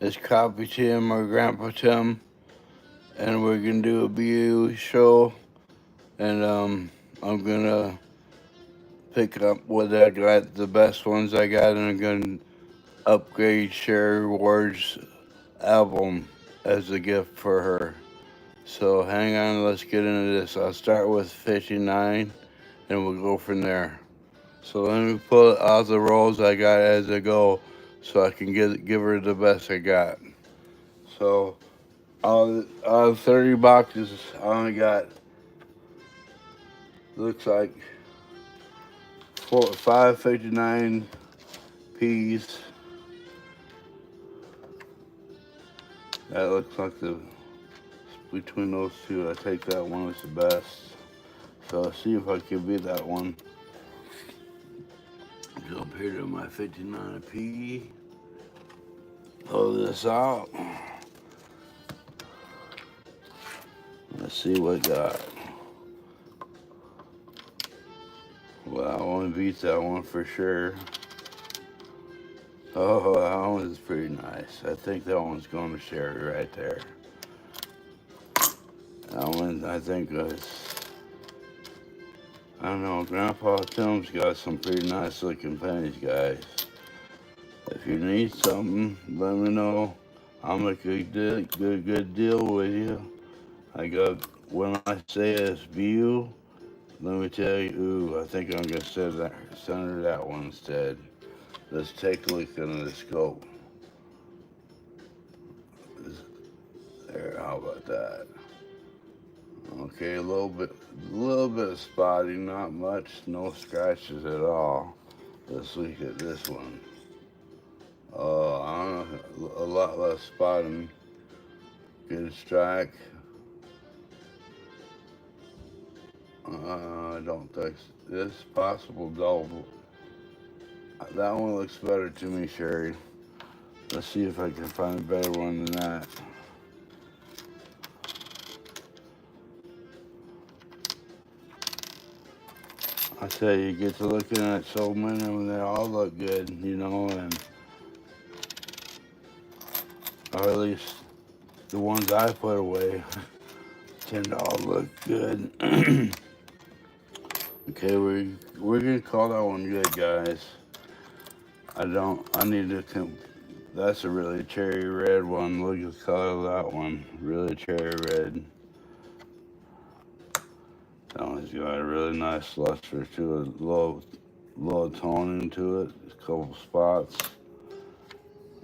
It's Copy Tim or Grandpa Tim, and we're gonna do a BU show. And I'm gonna pick up what I got, the best ones I got, and I'm gonna upgrade Sherie Ward's album as a gift for her. So hang on, let's get into this. I'll start with 59, and we'll go from there. So let me pull out the rolls I got as I go, so I can give her the best I got. So out of 30 boxes, I only got, looks like 559 peas. That looks like the between those two, I take that one as the best. So I'll see if I can beat that one. Jump here to my 59 p. Pull this out. Let's see what I got. Well, that one beats that one for sure. Oh, that one is pretty nice. I think that one's going to Sherie right there. That one, I think, I don't know, Grandpa Tim's got some pretty nice looking pennies, guys. If you need something, let me know. I'll make a good deal with you. I got, when I say it's view, let me tell you, ooh, I think I'm going to center that one instead. Let's take a look under the scope. There, how about that? Okay, a little bit of spotting, not much, no scratches at all. Let's look at this one. I don't know, a lot less spotting. Good strike. I don't think this possible double. That one looks better to me, Sherie. Let's see if I can find a better one than that. I tell you, get to looking at so many of them, they all look good, and or at least the ones I put away tend to all look good. Okay, we're gonna call that one good, guys. I need to. That's a really cherry red one. Look at the color of that one. Really cherry red. That one's got a really nice luster to it. Low toning to it. A couple spots.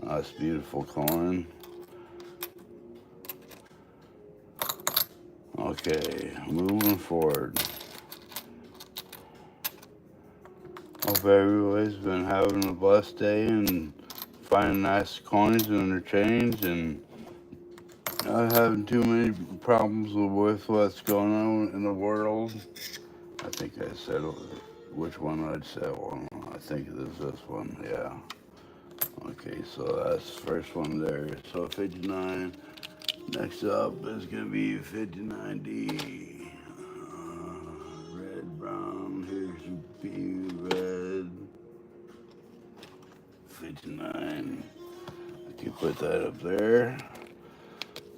Nice, beautiful corn. Okay, moving forward. Hope everybody's been having a blessed day and finding nice coins and interchange and not having too many problems with what's going on in the world. I think I said which one I'd said. Well, I think it is this one, yeah. Okay, so that's the first one there. So 59. Next up is going to be 59D. Red, brown, here's B, red. 59. I can put that up there.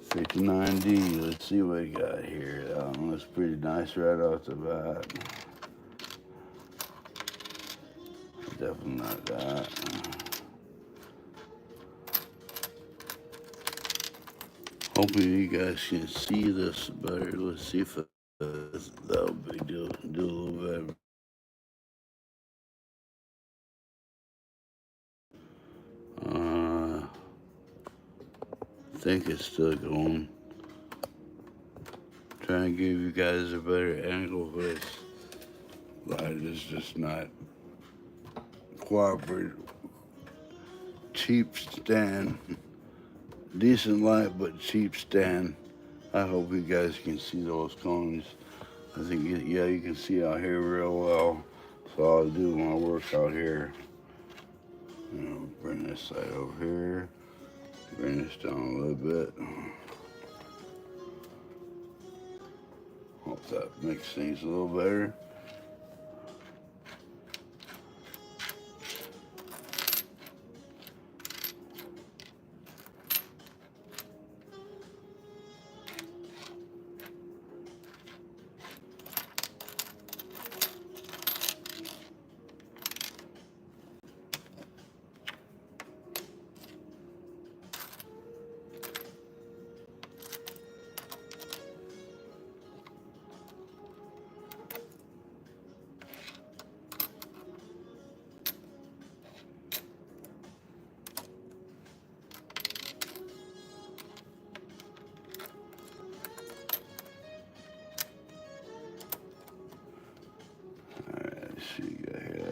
59D. Let's see what we got here. That one looks pretty nice right off the bat. Definitely not that. Hopefully you guys can see this better. Let's see if that'll be do a little better. I think it's still going. Trying to give you guys a better angle, but light is just not cooperative. Cheap stand. Decent light, but cheap stand. I hope you guys can see those cones. I think, yeah, you can see out here real well. So I'll do my work out here. Bring this side over here. Bring this down a little bit. Hope that makes things a little better.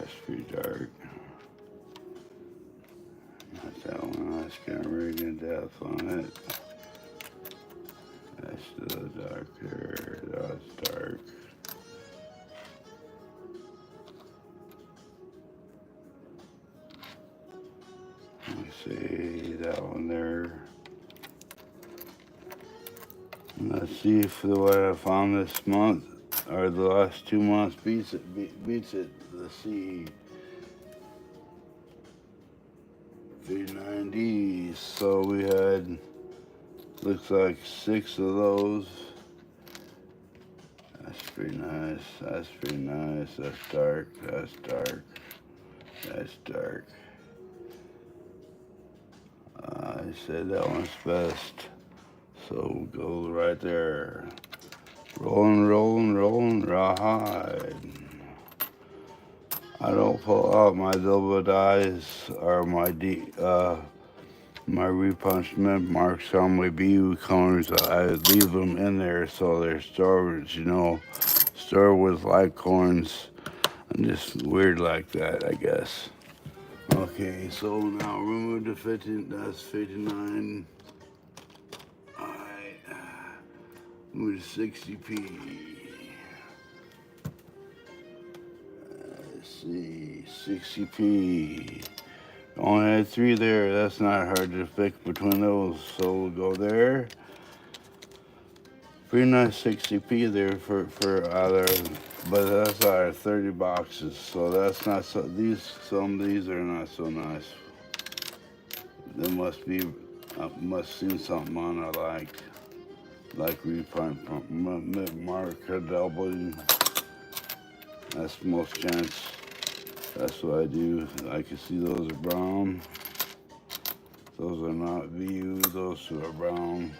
That's pretty dark. Not that one. That's kind of really good depth on it. That's still darker. That's dark. Let's see that one there. Let's see if what I found this month or the last 2 months beats it. Let's see. 390s. So we had, looks like 6 of those. That's pretty nice. That's pretty nice. That's dark. That's dark. That's dark. I said that one's best. So we'll go right there. Rolling, rolling, rolling, rawhide. I don't pull out my double dies or my repunched mint marks on my BU corners. I leave them in there so they're stored, stored with light corns. I'm just weird like that, I guess. Okay, so now remove the 15, that's 59. Alright, move to 60p. Let's see, 60p. Only had 3 there, that's not hard to pick between those, so we'll go there. Pretty nice 60p there for either, but that's out of 30 boxes, so that's not so, some of these are not so nice. There must be, must seen something on I like reprint, marker doubling. That's most chance. That's what I do. I can see those are brown. Those are not VU, those two are brown.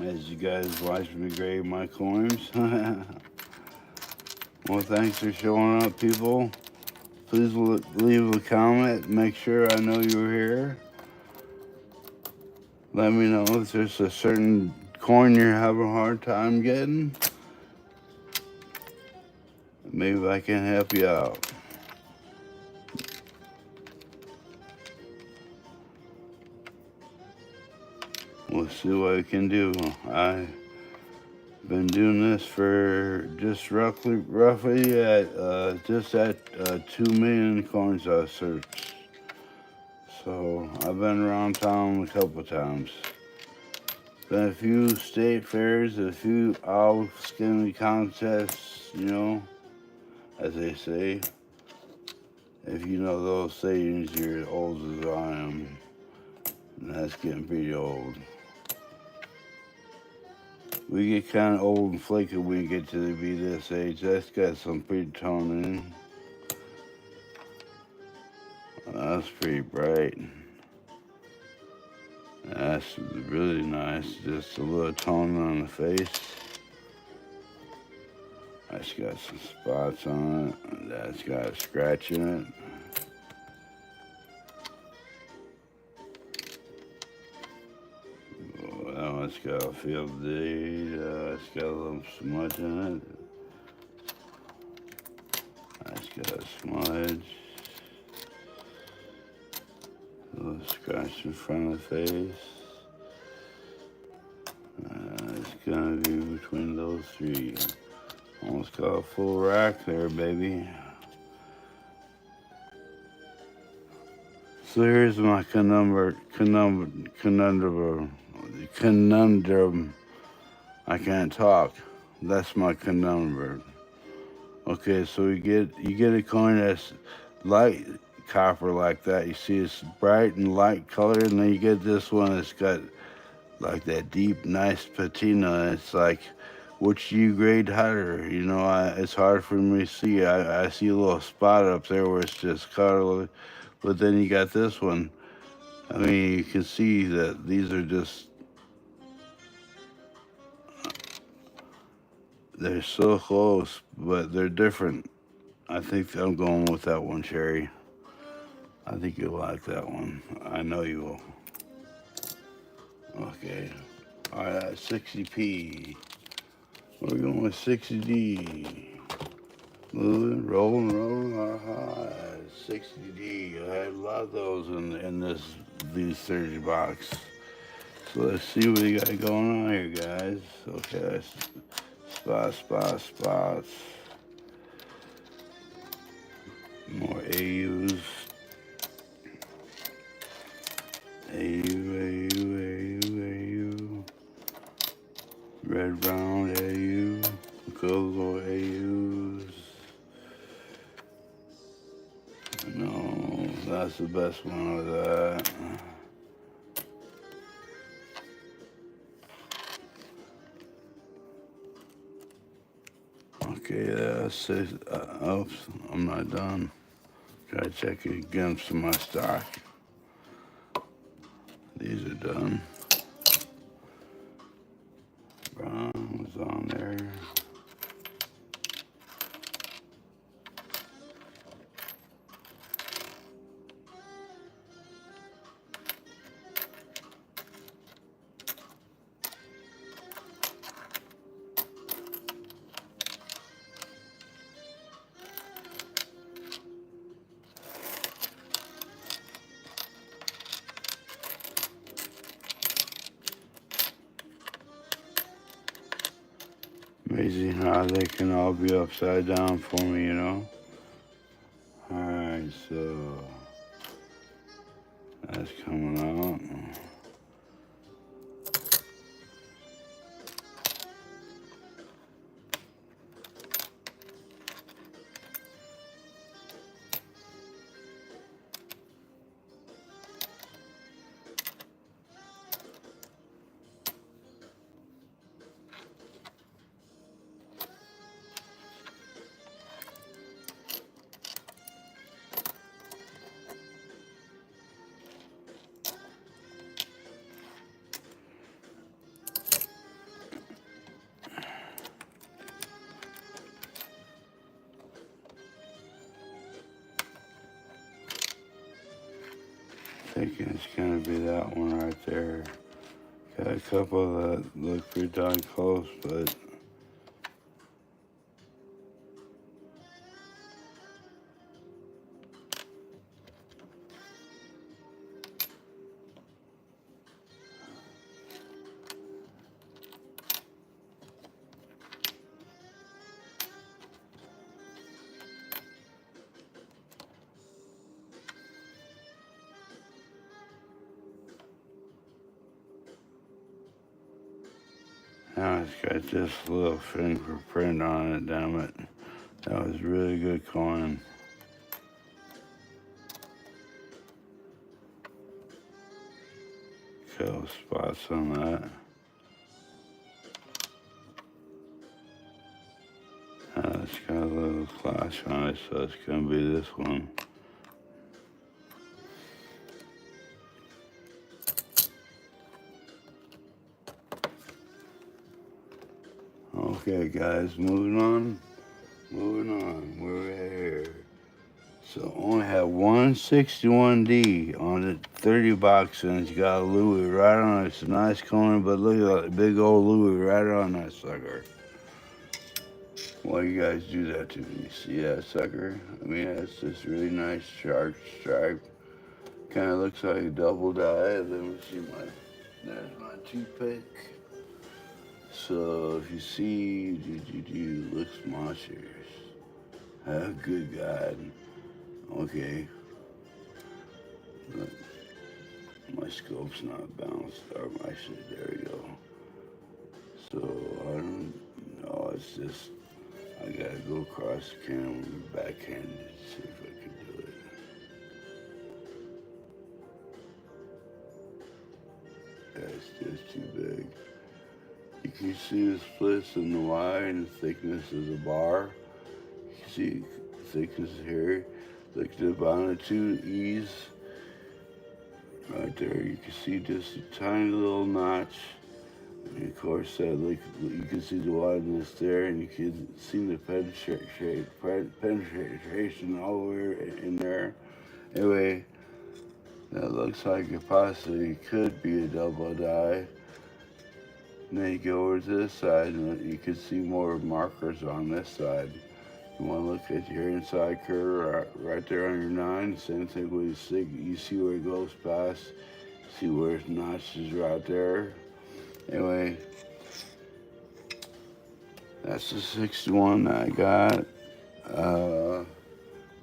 As you guys watch me grade my coins. Well, thanks for showing up, people. Please leave a comment. Make sure I know you're here. Let me know if there's a certain coin you're having a hard time getting. Maybe I can help you out. We'll see what I can do. I've been doing this for just roughly at 2 million coins I searched. So I've been around town a couple of times. Been a few state fairs, a few owl skinny contests, as they say. If you know those sayings, you're as old as I am. And that's getting pretty old. We get kind of old and flaky when we get to be this age. That's got some pretty tone in. That's pretty bright. That's really nice. Just a little tone on the face. That's got some spots on it. That's got a scratch in it. Oh, it's got a field deed. It's got a little smudge in it. That's got a smudge. A little scratch in front of the face. It's gonna be between those 3. Almost got a full rack there, baby. So here's my conundrum. I can't talk. That's my conundrum. Okay, so you get a coin that's light copper like that. You see it's bright and light color, and then you get this one that's got like that deep, nice patina. It's like, which you grade higher? It's hard for me to see. I see a little spot up there where it's just color, but then you got this one. I mean, you can see that these are just, they're so close, but they're different. I think I'm going with that one, Sherie. I think you'll like that one. I know you will. Okay. All right, 60p. We're going with 60D. Moving, rolling. 60D. I had a lot of those in these 30 box. So let's see what we got going on here, guys. Okay, spots. More AUs. AU. Red, brown, AU. Color AUs. No, that's the best one of that. Okay, that's it. Oops, I'm not done. Try to check against my stock. These are done. Brown was on there. Amazing how they can all be upside down for me, you know? Alright, so that's coming out. Thinking it's gonna be that one right there. Got a couple that look pretty darn close, but now it's got this little fingerprint on it, damn it. That was really good coin. Couple spots on that. It's got a little flash on it, so it's gonna be this one. Okay, guys, moving on. We're here. So only have 161D on the 30 box, and it's got a Louis right on it. It's a nice coin, but look at that big old Louis right on that sucker. Why you guys do that to me? See that sucker? I mean, it's this really nice sharp stripe. Kind of looks like a double die. Let me see there's my toothpick. So if you see, looks monsters. Oh, good God. Okay. Look, my scope's not balanced. Or my shit, there we go. So I don't know, it's just, I gotta go across the camera backhanded to see if I can do it. Yeah, it's just too big. You can see the splits in the Y and the thickness of the bar. You can see thickness here. Look at the bottom of 2 E's. Right there, you can see just a tiny little notch And of course, like you can see the wildness there, and you can see the penetration all the way in there. Anyway, that looks like it possibly could be a double die. And then you go over to this side, and you can see more markers on this side. You want to look at your inside curve right there on your 9. Same thing with your 6. You see where it goes past. See where its notches right there. Anyway, that's the 61 that I got.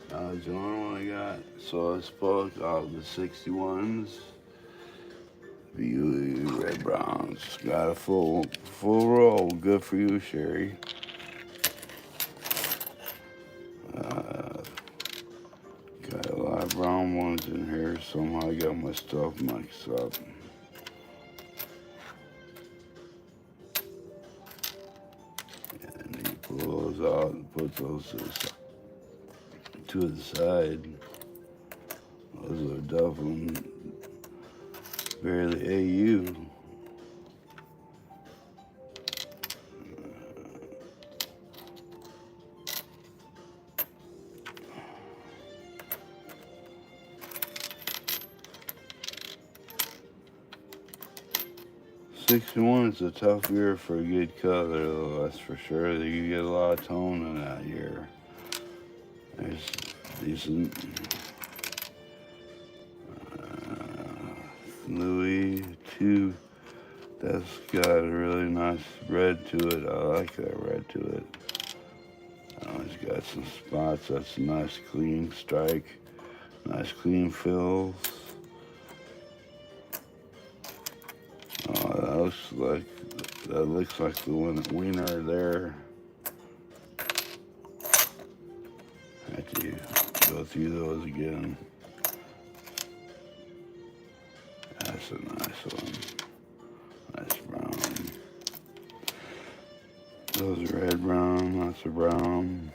That's the only one I got. So let's pull out the 61s. Beauty red browns. Got a full roll. Good for you, Sherie. Got a lot of brown ones in here. Somehow I got my stuff mixed up. And you pull those out and put those to the side. Those are definitely barely AU. 61 is a tough year for a good color, though, that's for sure. You get a lot of tone in that year. There's decent Louis 2. That's got a really nice red to it. I like that red to it. It's got some spots. That's a nice clean strike. Nice clean fills. That looks like the winner there. Have to go through those again. That's a nice one. Nice brown. Those are red brown. That's a brown.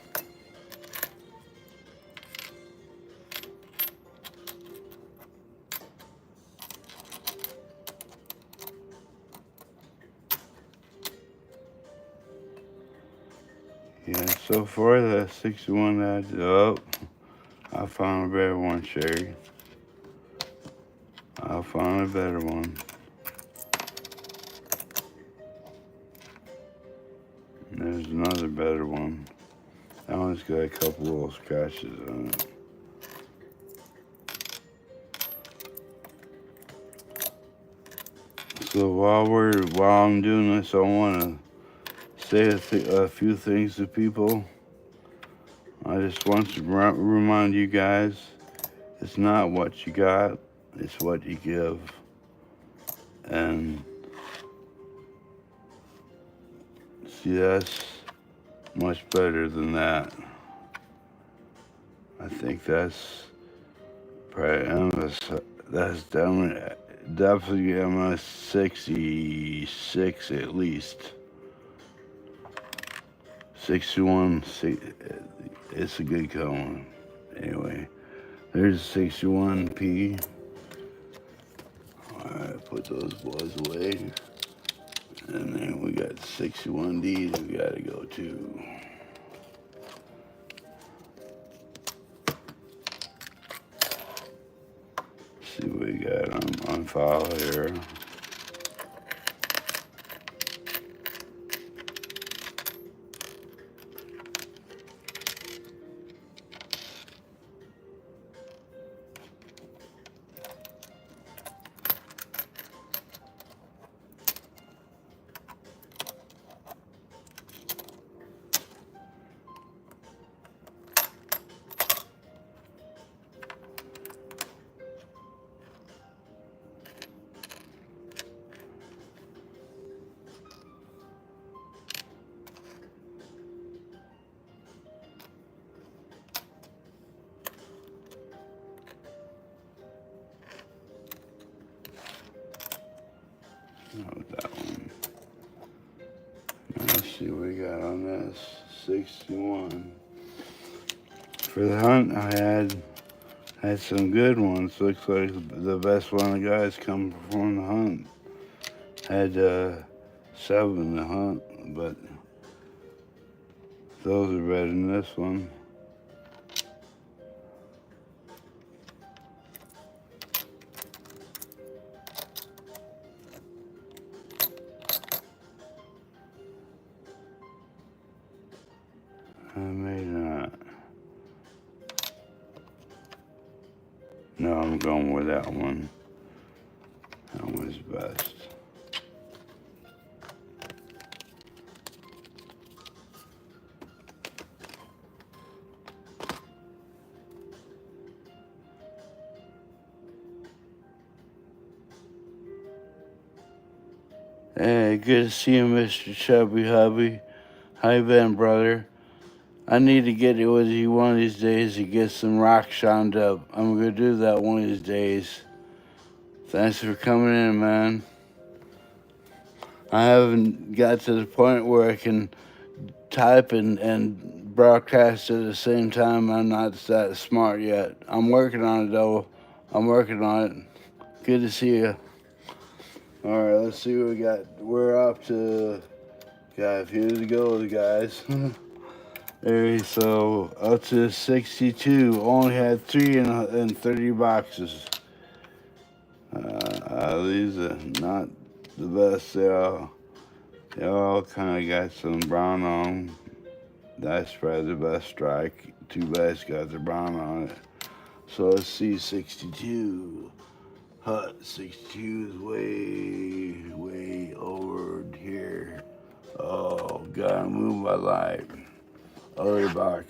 Yeah, so far that 61 that, I found a better one, Sherie. I found a better one. And there's another better one. That one's got a couple little scratches on it. So while I'm doing this, I want to say a few things to people. I just want to remind you guys, it's not what you got, it's what you give. And see, that's much better than that. I think that's probably that's definitely MS 66 at least. 61, it's a good color. Anyway, there's 61P. Alright, put those boys away. And then we got 61D that we gotta go to. See what we got on file here. That one. Let's see what we got on this. 61. For the hunt, I had some good ones. Looks like the best one I got has come from the hunt. Had 7 to hunt, but those are better than this one. I may not. No, I'm going with that one. That one's best. Hey, good to see you, Mr. Chubby Hubby. How you been, brother? I need to get with you one of these days to get some rock shined up. I'm gonna do that one of these days. Thanks for coming in, man. I haven't got to the point where I can type and broadcast at the same time. I'm not that smart yet. I'm working on it, though. I'm working on it. Good to see you. All right, let's see what we got. We're up to, got a few to go, guys. Hey, so up to 62. Only had 3 in 30 boxes. These are not the best. They all kind of got some brown on them. That's probably the best strike. Too bad it's got the brown on it. So let's see, 62. Hut 62 is way over here. Oh, gotta move my light. Other box.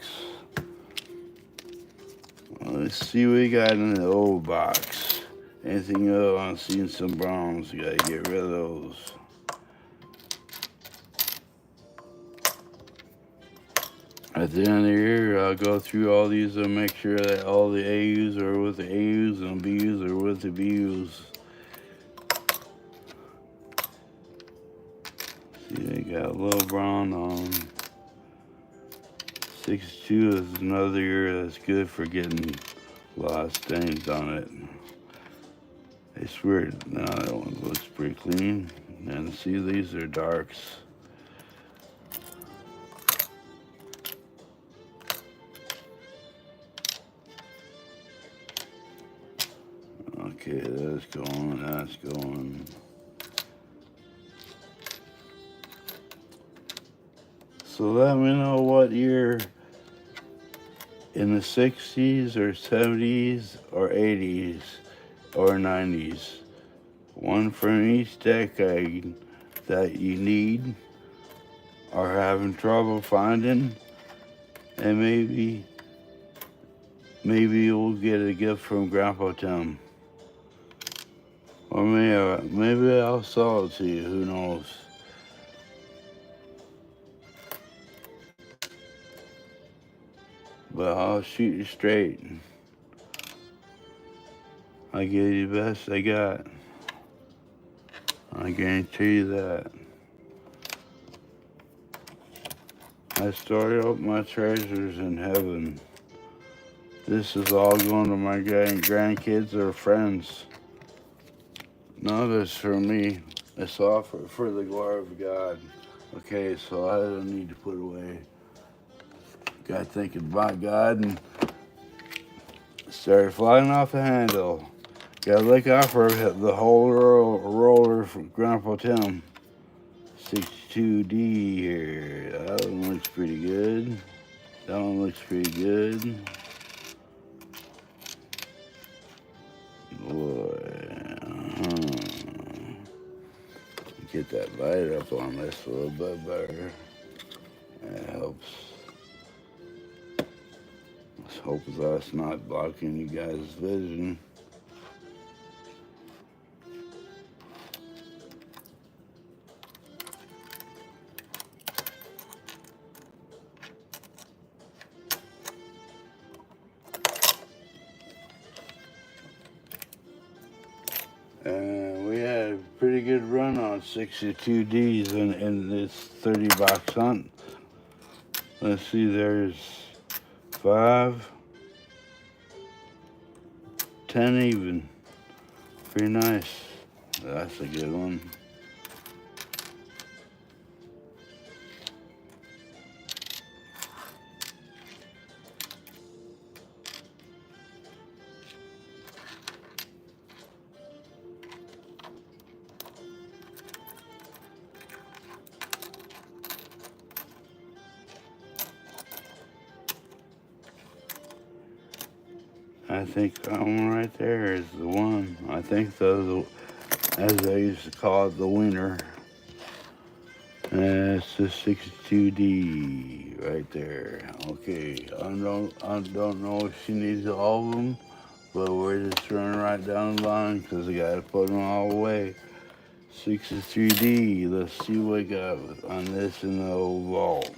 Let's see what we got in the old box. Anything else? I'm seeing some browns. Gotta get rid of those. At the end of the year, I'll go through all these and make sure that all the AUs are with the AUs and BUs are with the BUs. See, they got a little brown on them. 62 is another year that's good for getting a lot of stains on it. It's weird. Now that one looks pretty clean. And see, these are darks. Okay, that's going, that's going. So let me know what year in the 60s or 70s or 80s or 90s. One from each decade that you need or having trouble finding, and maybe you'll get a gift from Grandpa Tim. Or maybe I'll sell it to you, who knows. But I'll shoot you straight. I gave you the best I got. I guarantee you that. I stored up my treasures in heaven. This is all going to my grandkids or friends. None of it's for me. It's all for the glory of God. Okay, so I don't need to put away. Got thinking about God and started flying off the handle. Gotta look out for the whole roller from Grandpa Tim. 62D here. That one looks pretty good. That one looks pretty good. Boy, get that light up on this a little bit better. That helps. Let's hope that's not blocking you guys' vision. And we had a pretty good run on 62Ds in this 30 box hunt. Let's see, there's 5, 10 even. Pretty nice. That's a good one. I think that one right there is the one. I think those, as they used to call it, the winner. And it's the 62D right there. Okay, I don't know if she needs all of them, but we're just running right down the line because I got to put them all away. 63D, let's see what we got on this in the old vault.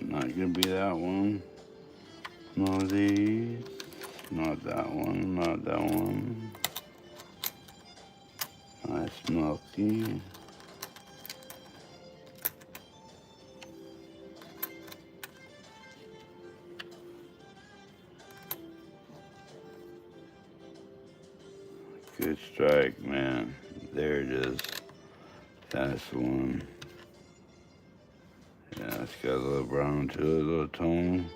Not gonna be that one. None of these. Not that one, not that one. Nice milky. Good strike, man. There it is. That's the one. Yeah, it's got a little brown to it, a little tone.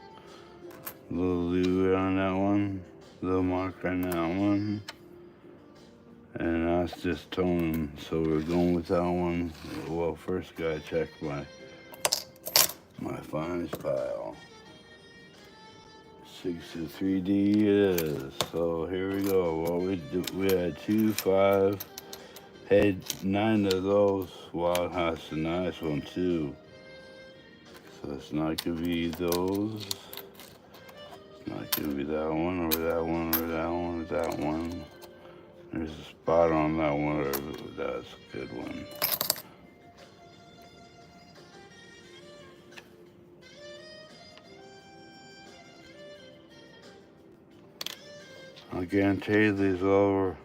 A little lube on that one. A little mark on that one. And that's just tone. So we're going with that one. Well, first gotta check my finest pile. 63D it is. So here we go. Well, we had 2, 5, had 9 of those. Wow, that's a nice one too. So it's not gonna be those. It's not gonna be that one or that one or that one or that one. There's a spot on that one. That's a good one. I guarantee these over.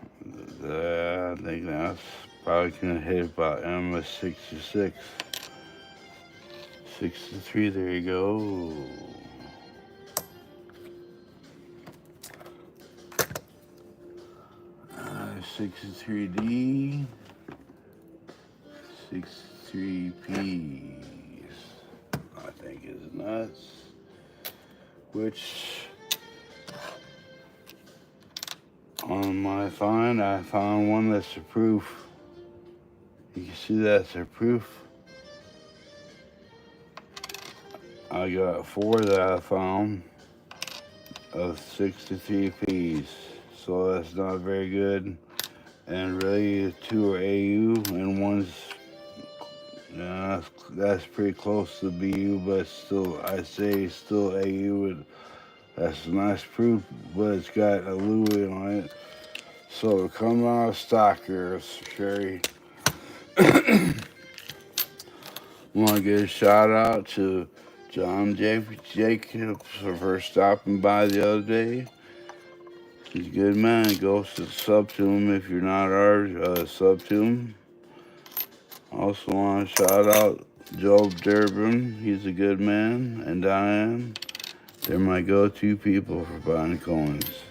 I think that's probably gonna hit about MS 66. 63, there you go. 63D, 63Ps, I think is nuts, which on my find, I found one that's a proof. You can see that's a proof. I got 4 that I found of 63Ps, so that's not very good. And really, 2 are AU and one's, that's pretty close to BU, but still, I say still AU. That's a nice proof, but it's got a Louis on it. So coming out of stock here, Sherie. Want to give a shout out to John Jacobs for stopping by the other day. He's a good man. Go sub to him if you're not ours. Sub to him. Also want to shout out Joe Durbin. He's a good man. And Diane. They're my go-to people for buying coins.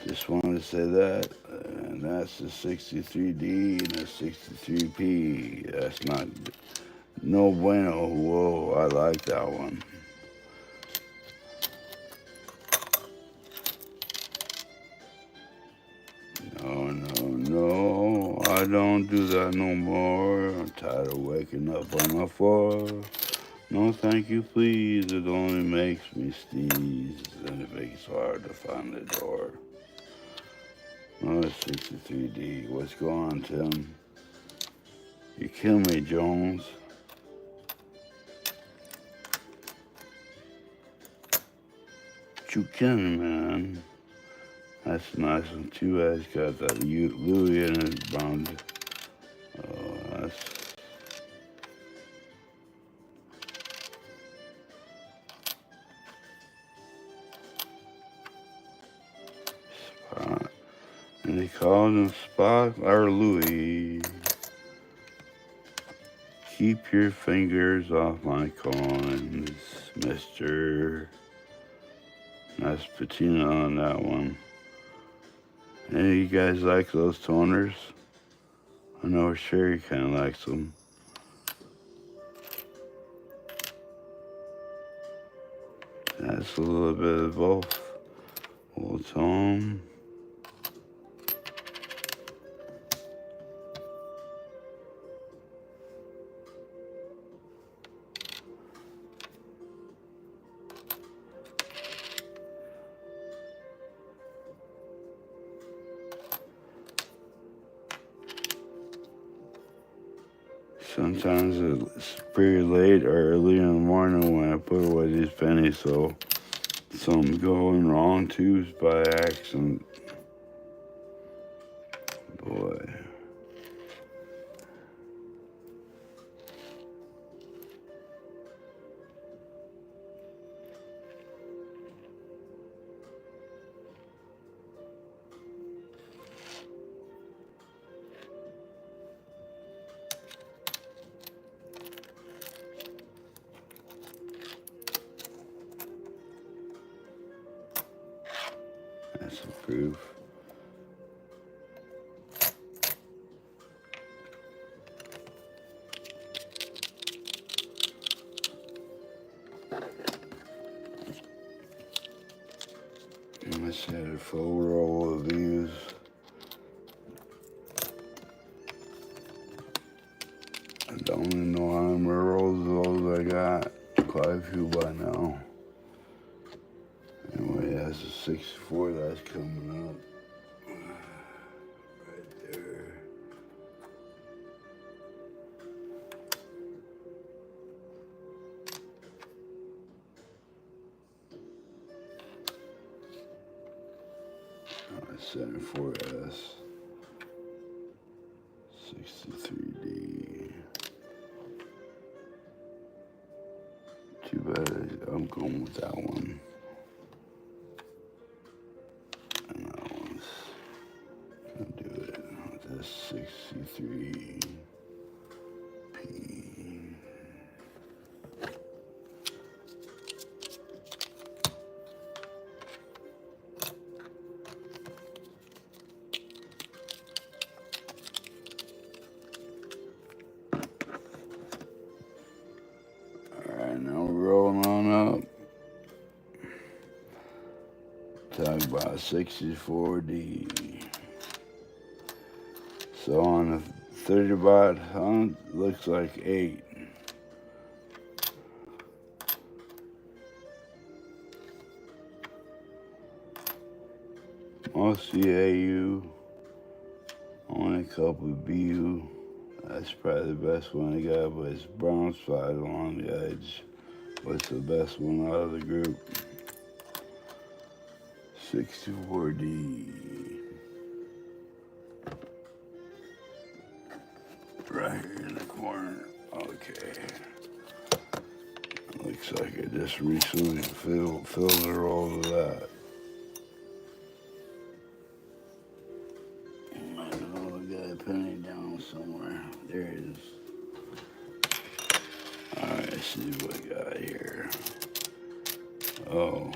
Just wanted to say that. And that's the 63D and the 63P. That's not no bueno. Whoa, I like that one. No, I don't do that no more. I'm tired of waking up on my floor. No, thank you, please. It only makes me sneeze, and it makes it hard to find the door. Oh, 63D. What's going on, Tim? You kill me, Jones. You kill me, man. That's a nice one too. It's got that Louis in his bound. Oh, that's. Spot. And they called him Spot or Louis. Keep your fingers off my coins, mister. Nice patina on that one. Any of you guys like those toners? I know Sherie kind of likes them. That's a little bit of both. Old tone. Sometimes it's pretty late or early in the morning when I put away these pennies, so something's going wrong too by accident. Boy. That's the proof. I just had a full roll of views. I don't even know how many rolls of those I got. Quite a few by now. Anyway, that's a 64 that's coming up. Right there. Oh, 74S. 63D. Too bad I'm going with that one. And that one's gonna do it with this 63P. Alright, now we're rolling on up. Talk about 64D. So on the 30 baht hunt, looks like 8. Mostly AU, only a couple of BU. That's probably the best one I got, but it's brown spot along the edge. What's the best one out of the group? 64D. Right here in the corner. Okay. Looks like I just recently filled a roll of that. I know I got a penny down somewhere. There it is. Alright, let's see what I got here. Oh.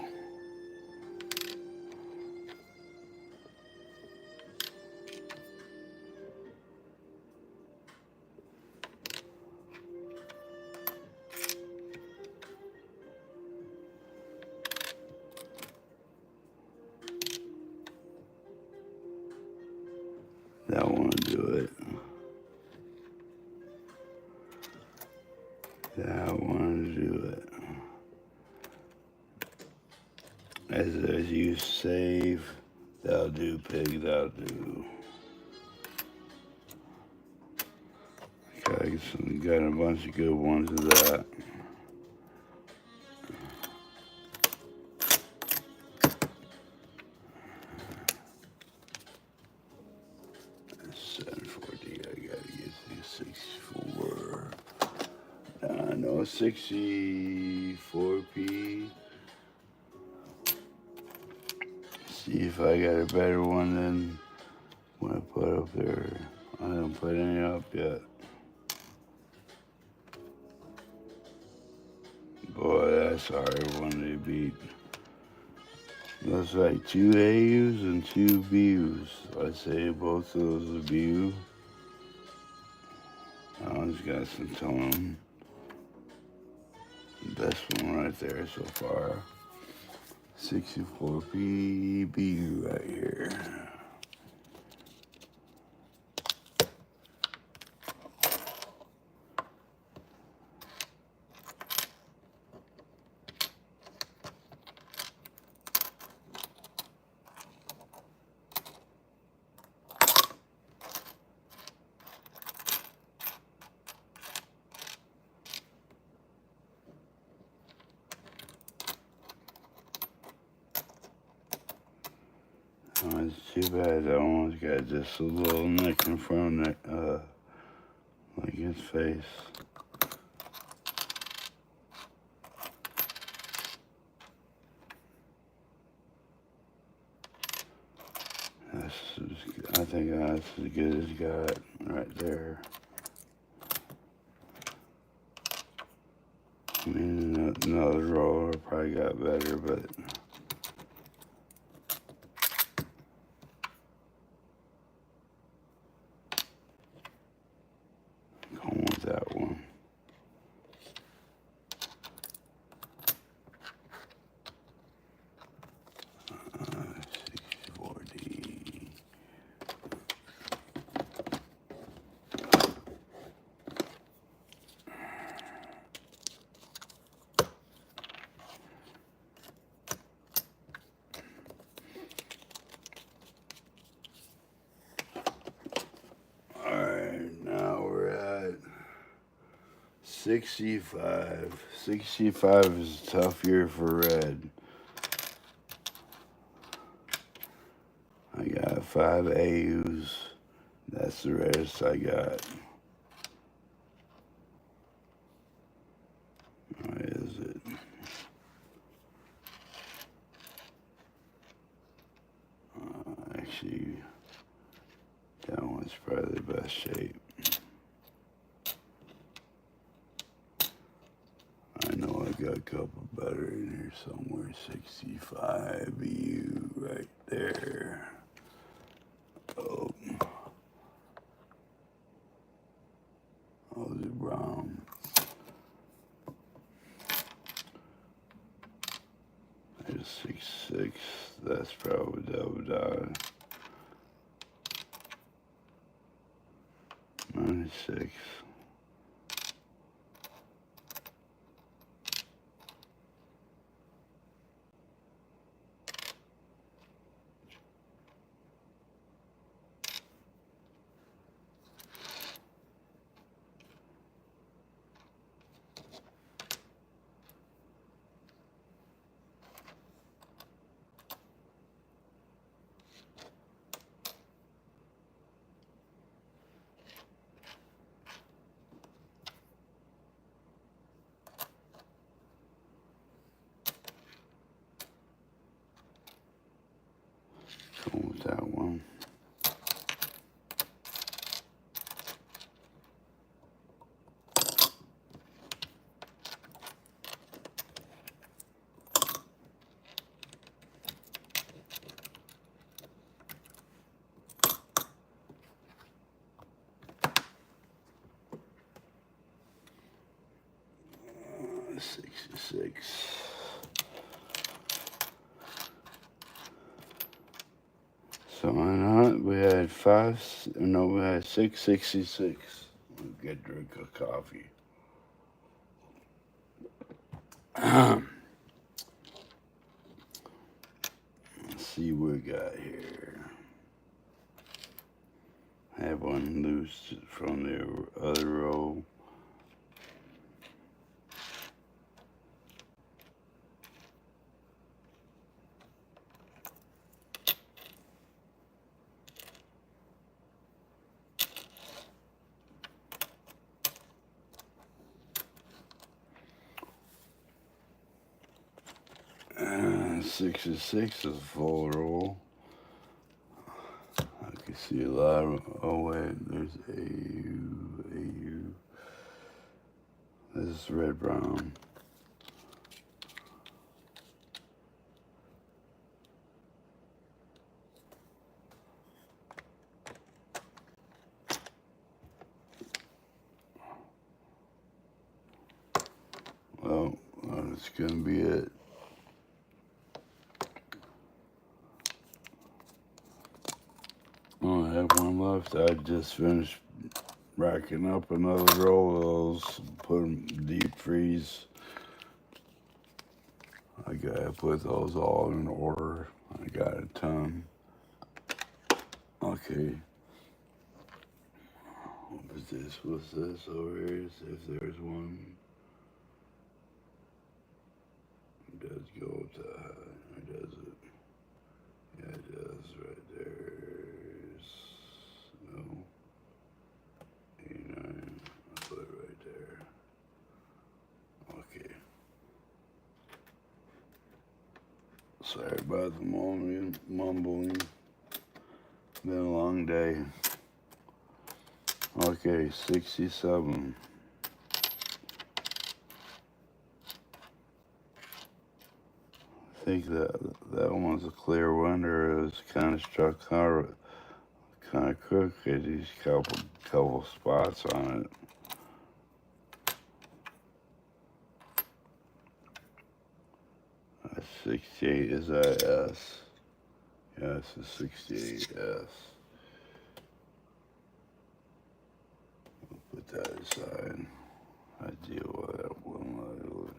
That one do it. That one do it. As you save, that'll do, pig, that'll do. Okay, so we got a bunch of good ones of that. That's 740, I gotta get to 64. No, 64P. See if I got a better one than what I put up there. I haven't put any up yet. Boy, that's a hard one to beat. Looks like 2 AUs and 2 BUs. I'd say both of those are BU. That one's got some tone. Best one right there so far. 64P BU right here. Too bad that one's got just a little nick in front of it, like his face. I think that's as good as got right there. I mean, another roller probably got better, but going with that one. Alright, now we're at 65. 65 is a tough year for red. I got 5 AUs. That's the reddest I got. What is it? Actually, that one's probably the best shape. I know I got a couple better in here somewhere. 65 EU right there. Oh, the brown. There's 66. That's probably double dot. 96. Go with that one. Uh, 66. So we had 666. We'll get a drink of coffee. Let's see what we got here. I have one loose from the other row. And 66 is a full roll. I can see a lot of, oh wait, there's AU. This is red brown. Well, that's gonna be it. I only have one left. I just finished racking up another roll of those, put them deep freeze. I gotta put those all in order. I got a ton. Okay. What was this? What's this over here? If there's one. It does go to, or does it? Yeah, it does right there. Sorry about the mumbling. Been a long day. Okay, 67. I think that one's a clear winner. It was kind of struck kind of crooked. These couple spots on it. That's 68. Is that S? Yeah, it's a 68S. Put that aside. I deal with that one.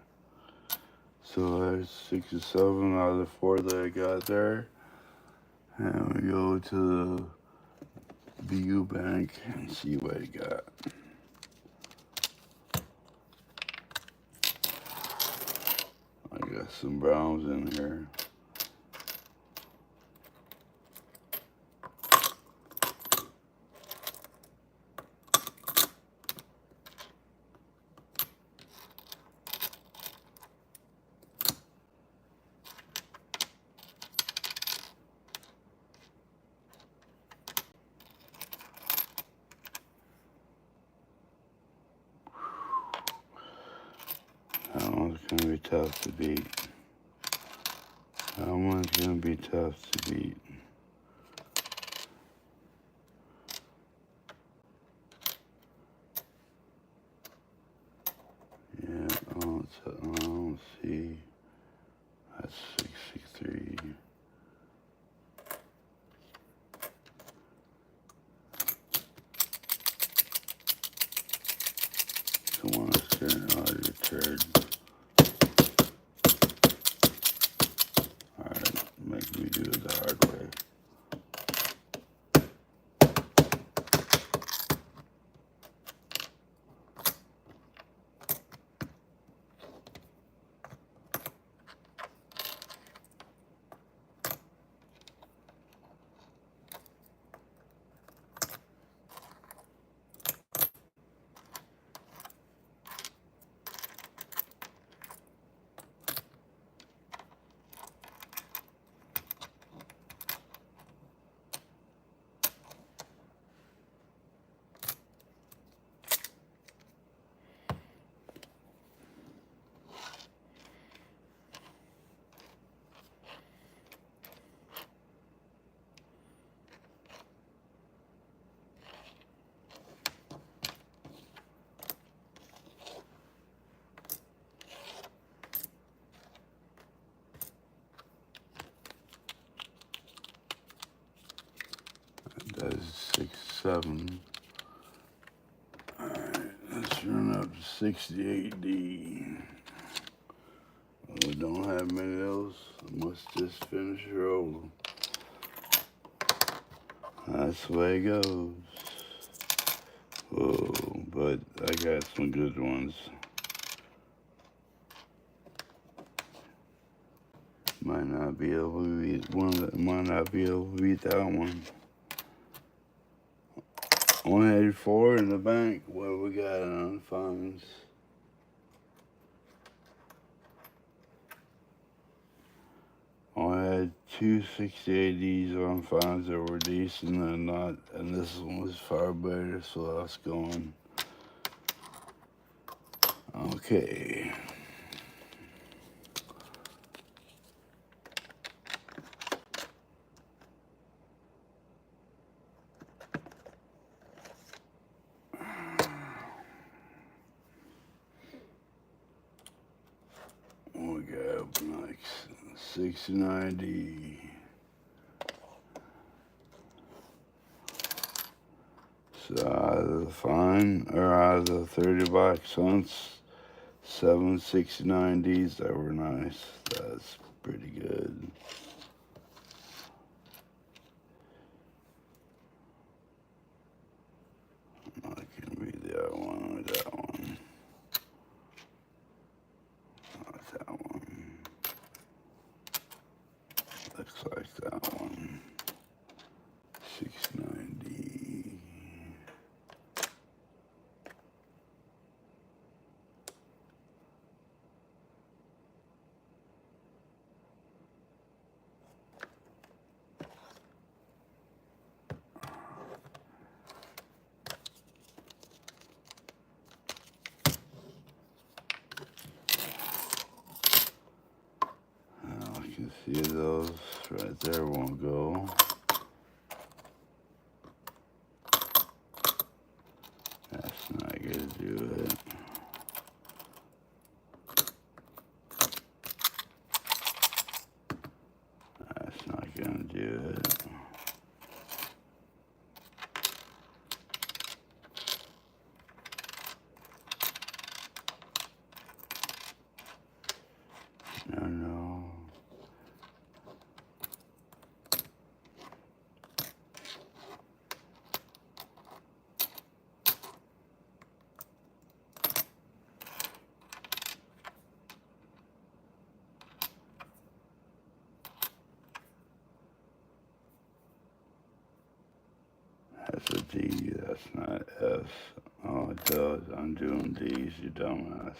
So there's 67 out of the 4 that I got there. And we go to the BU Bank and see what I got. I got some browns in here. That one's gonna be tough to beat. That one's gonna be tough to beat. Yeah, let's see. That's 63. Come on, let's turn out your turd. Alright, make me do it the hard way. That's 67. Alright, let's run up to 68D. We don't have many of those. I must just finish rolling. That's the way it goes. Whoa, but I got some good ones. Might not be able to beat one. Might not be able to beat that one. 184 in the bank. What we got on funds? I had 2 68Ds on funds that were decent and not, and this one was far better, so that's going. Okay. We got up next 69D. So out of the fine, or out of the 30 box hunts, 7 69Ds that were nice. That's pretty good. I can read that one or that one. Not that one. Looks like that one. 69D. See, those right there won't go. That's not gonna do it. That's not gonna do it. No. That's a D, that's not S. Oh, it does. I'm doing D's, you dumbass.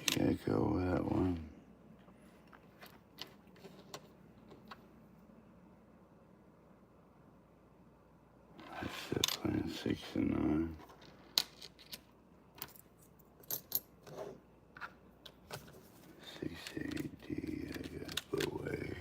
Can't go with that one. I said playing 6 and 9. 6, 8, D, I gotta put away.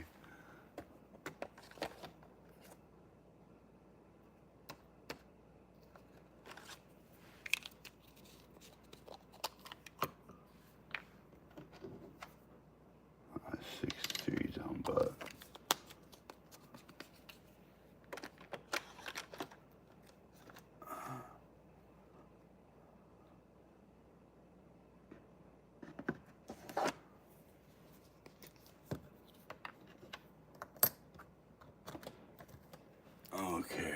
Uh, 6, 3 down butt. Okay.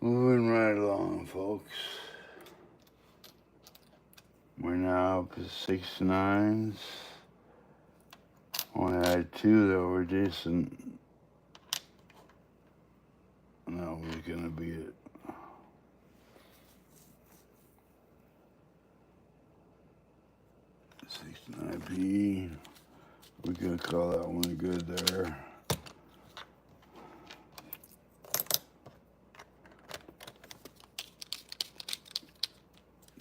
Moving right along, folks. We're now up to 6 9s. Only had 2 that were decent. That was gonna be it. 69P. We're gonna call that one good there.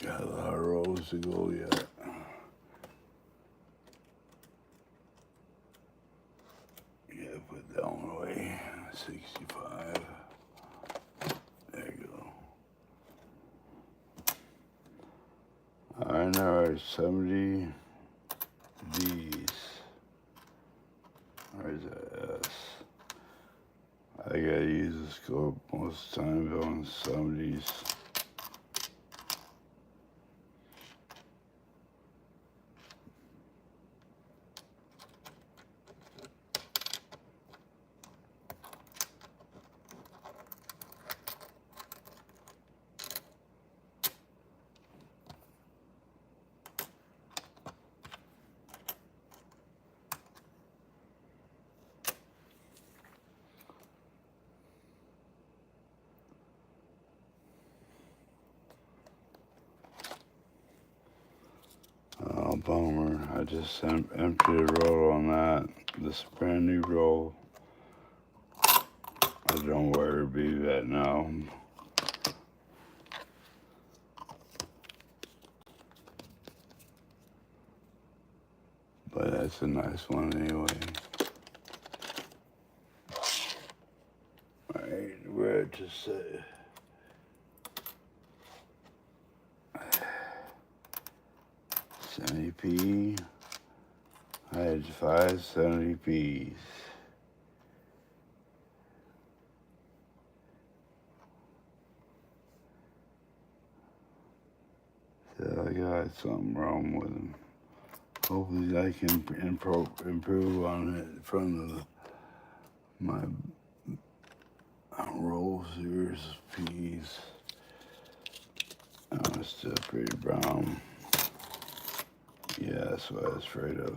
Got a lot of rows to go yet. Yeah, put that one away. 65. There you go. All right, now we're at 70 D's. Where's that S? I gotta use the scope most times on 70s. bummer. I just emptied a roll on that. This is a brand new roll. I don't know where to be at now. But that's a nice one anyway. Alright, where to say? $70p. I had 5 $70p's. So I got something wrong with them. Hopefully I can improve on it from my rolls. Here's peas. It's still pretty brown. Yeah, that's what I was afraid of.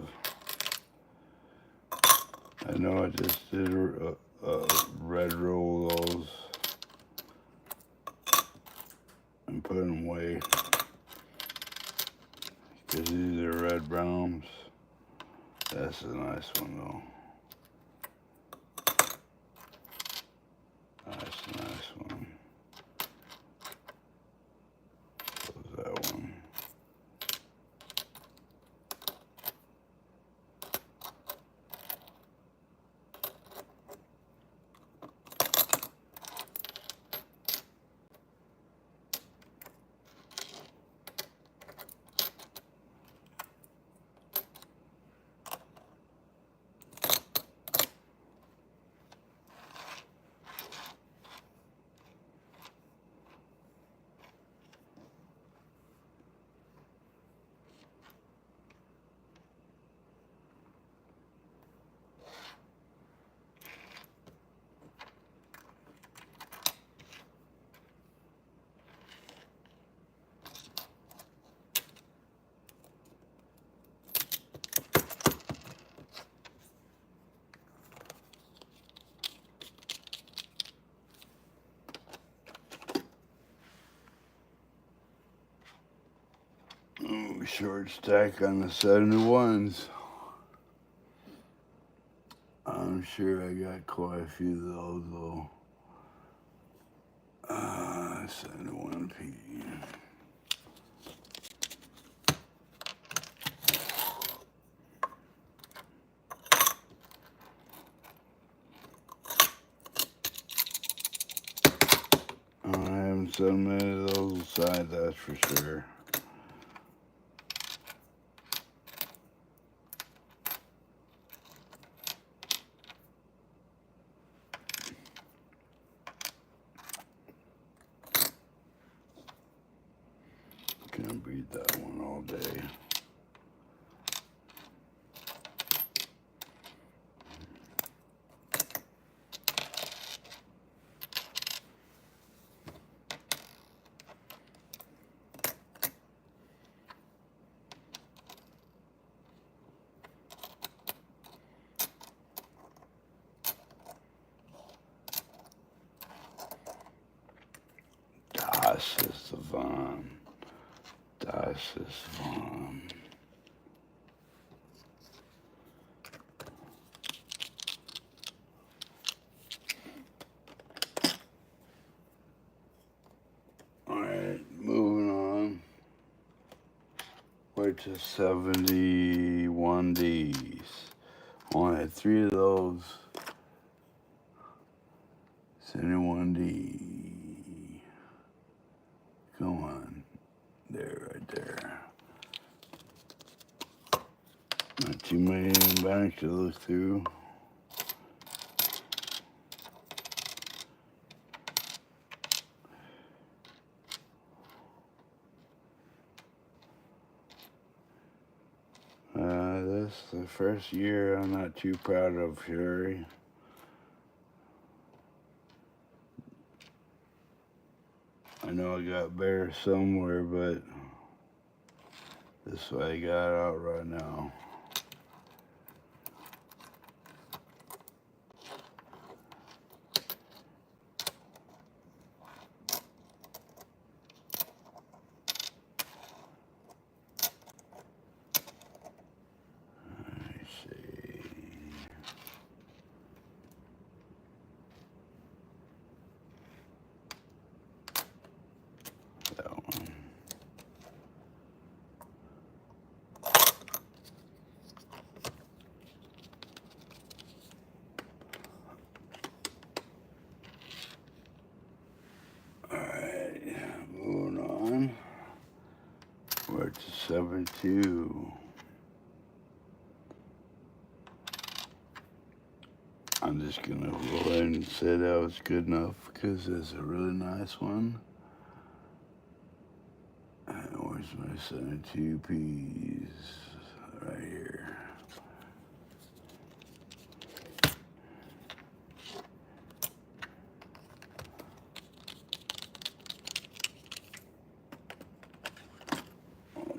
I know I just did a red roll of those and put them away. Because these are red browns. That's a nice one though. That's a nice one. What was that one? Ooh, short stack on the 71s. I'm sure I got quite a few of those though. 71p. I haven't so many of those aside, that's for sure. Can't beat that one all day. Das ist warm. Das ist warm. Alright, moving on. We're to 71Ds. Only had 3 of those. 71D. Come on. There, right there. Not too many in the back to look through. This is the first year I'm not too proud of Sherie. I know I got better somewhere, but this is what I got out right now. number 2. I'm just gonna go ahead and say that was good enough because it's a really nice one. And where's my 72 P's? Right here.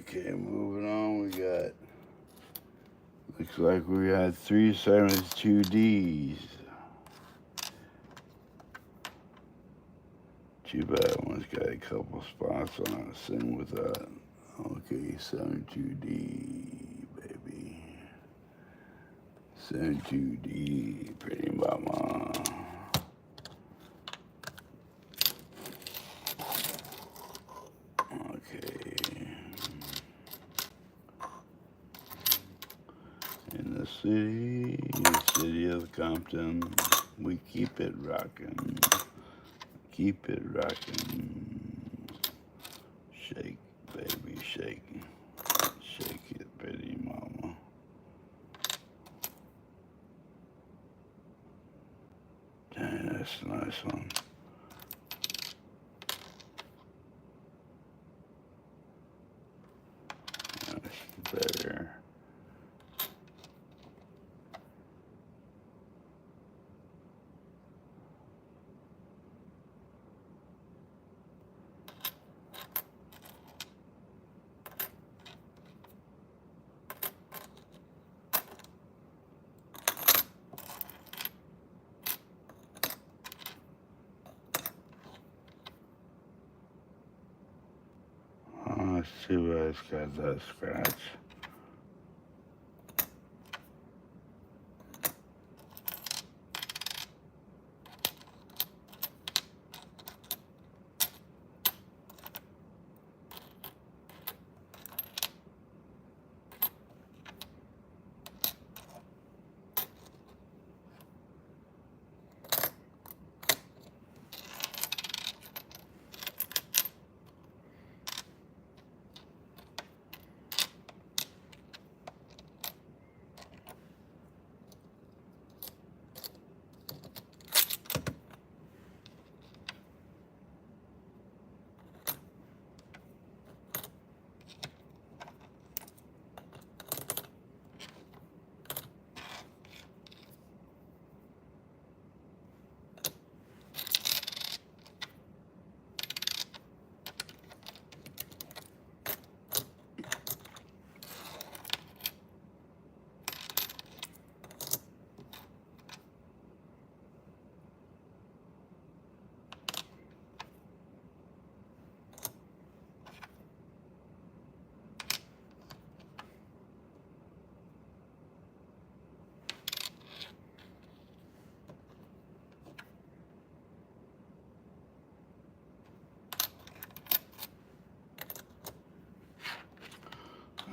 Okay, moving on, we got, looks like we got 3 72 D's. Too bad one's got a couple spots on it, same with that. Okay, 72D, baby. 72D, pretty mama. Okay. In the city of Compton, we keep it rockin'. Keep it rockin'. Shake, baby, shake. Shake it, pretty mama. Dang, that's a nice one. That's better. Let's see what it's got that scratch.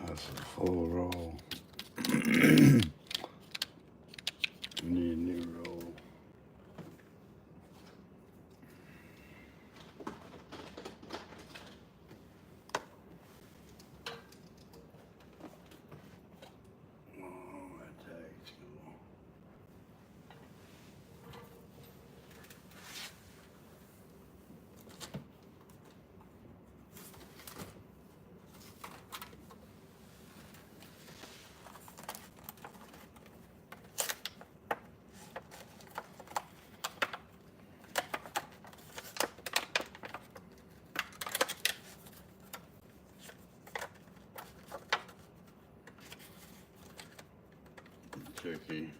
That's a full roll. Need a new roll. Oh, that tag's cool. Turkey.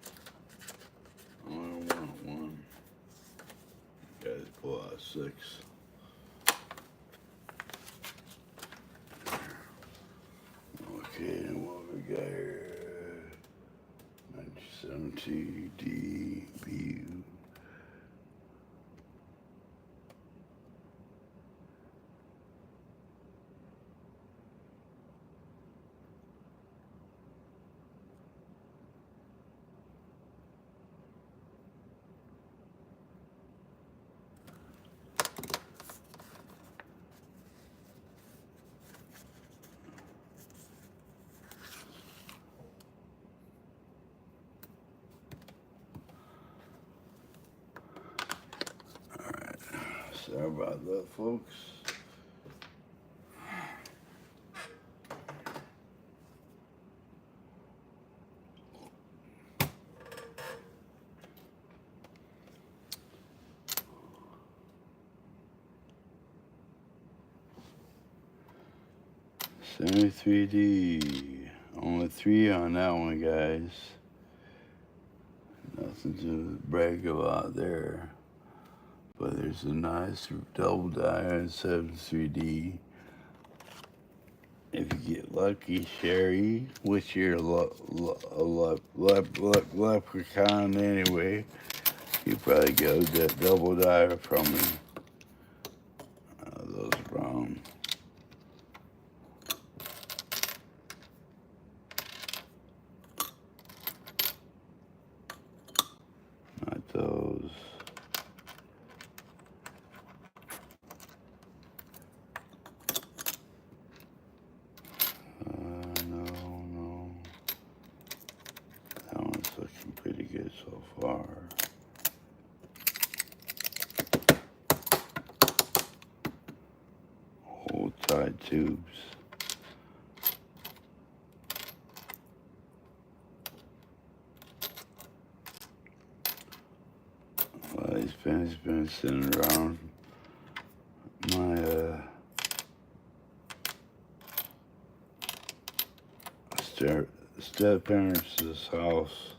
I only want one. Guys, pull out 6. Okay, and what we got here? 1970 DBU. Sorry about that, folks. Semi 3D. Only 3 on that one, guys. Nothing to brag about there. But there's a nice double die on 7 3D. If you get lucky, Sherie, which you're a leprechaun anyway, you probably get that double die from me. Those brown. Not those. No. That one's looking pretty good so far. Hold tight tubes. Well, these pins been sitting around my step-parents' house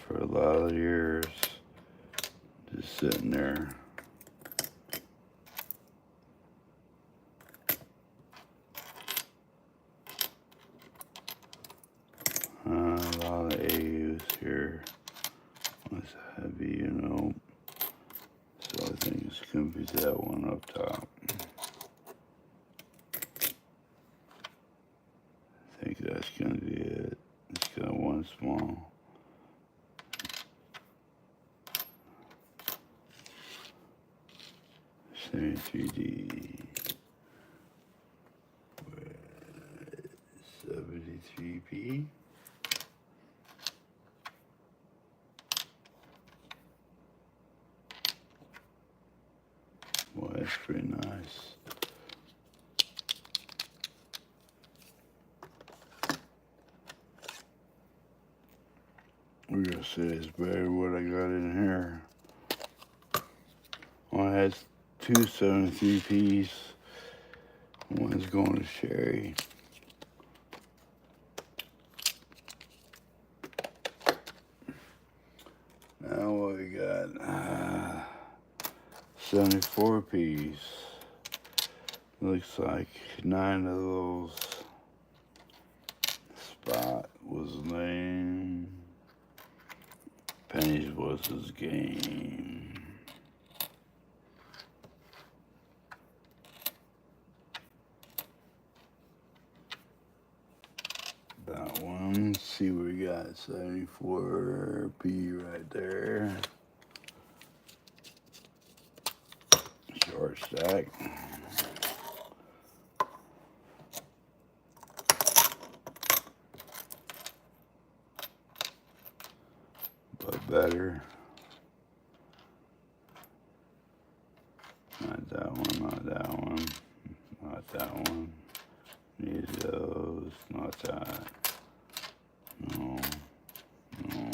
for a lot of years, just sitting there. A lot of AUs here. It's heavy, you know. So I think it's gonna be that one up top. I think that's gonna be it. It's got one small. Semi 3D. 73p. Well, that's pretty nice. We're gonna say it's better what I got in here. Well, I had 2 73Ps. One's going to Sherie. Now what we got? 74Ps. Looks like 9 of those. Spot was lame. Pennies was his game. That one. Let's see what we got. 74p right there. Short stack. But better. Not that one, not that one, not that one. Need those, not that. No, no.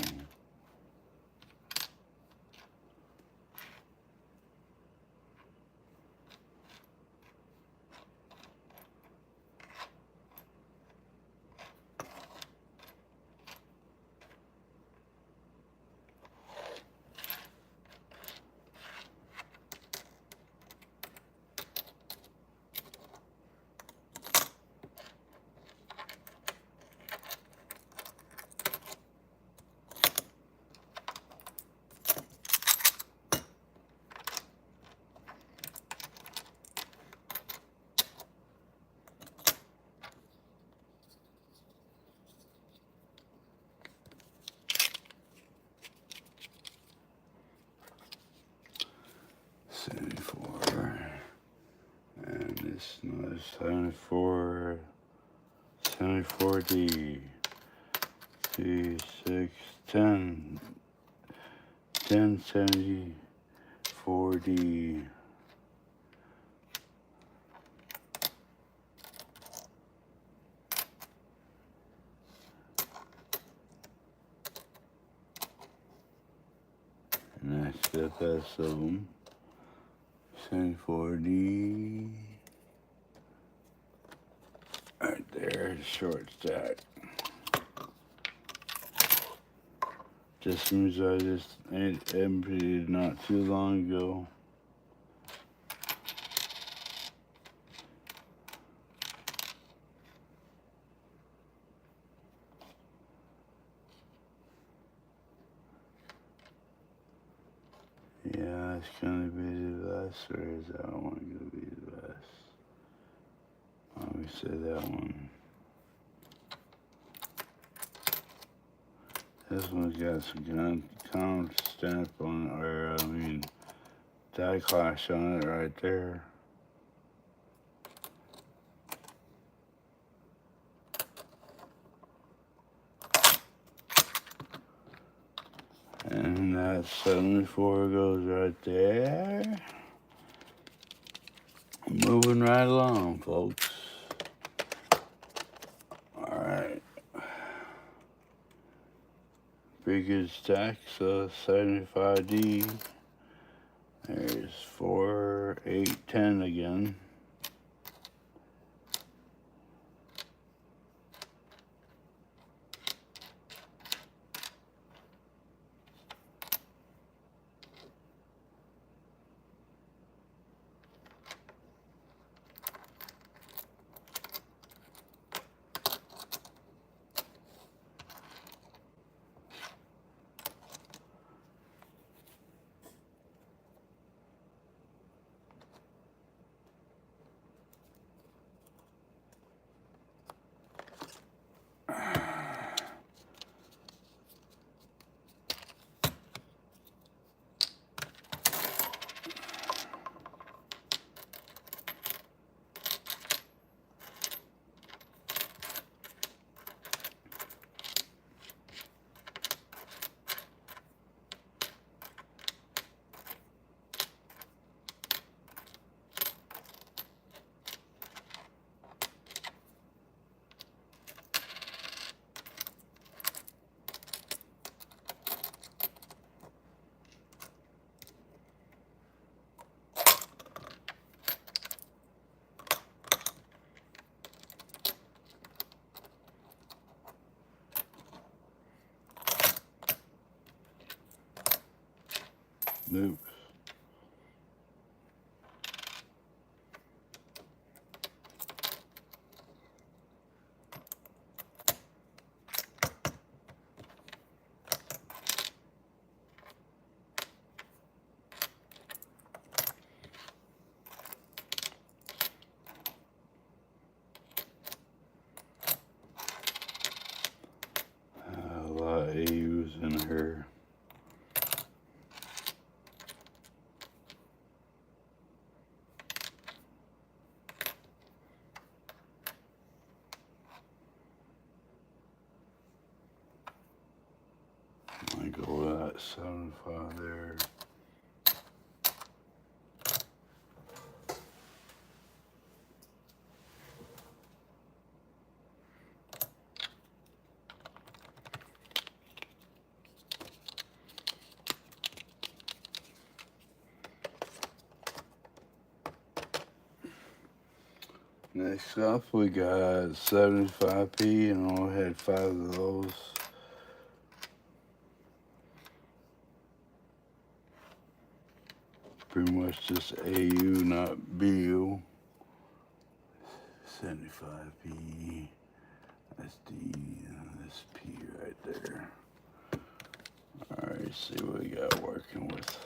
And this is 74D, 3, 6, 10, 1074D. the best of them. 74D. Right there, short stack. Just means I just emptied not too long ago. Yeah, it's gonna be the best, or is that one gonna be the best? Let me say that one. This one's got some count stamp on, or I mean, die clash on it right there. And that 74 goes right there. Moving right along, folks. Alright. Pretty good stack, so 75D. There's 4, 8, 10 again. Oops. A lot of AUs in her. I go with that 75 there. Next up, we got 75p, and I had 5 of those. Pretty much just AU, not BU. 75p. That's D, that's P right there. Alright, see what we got working with.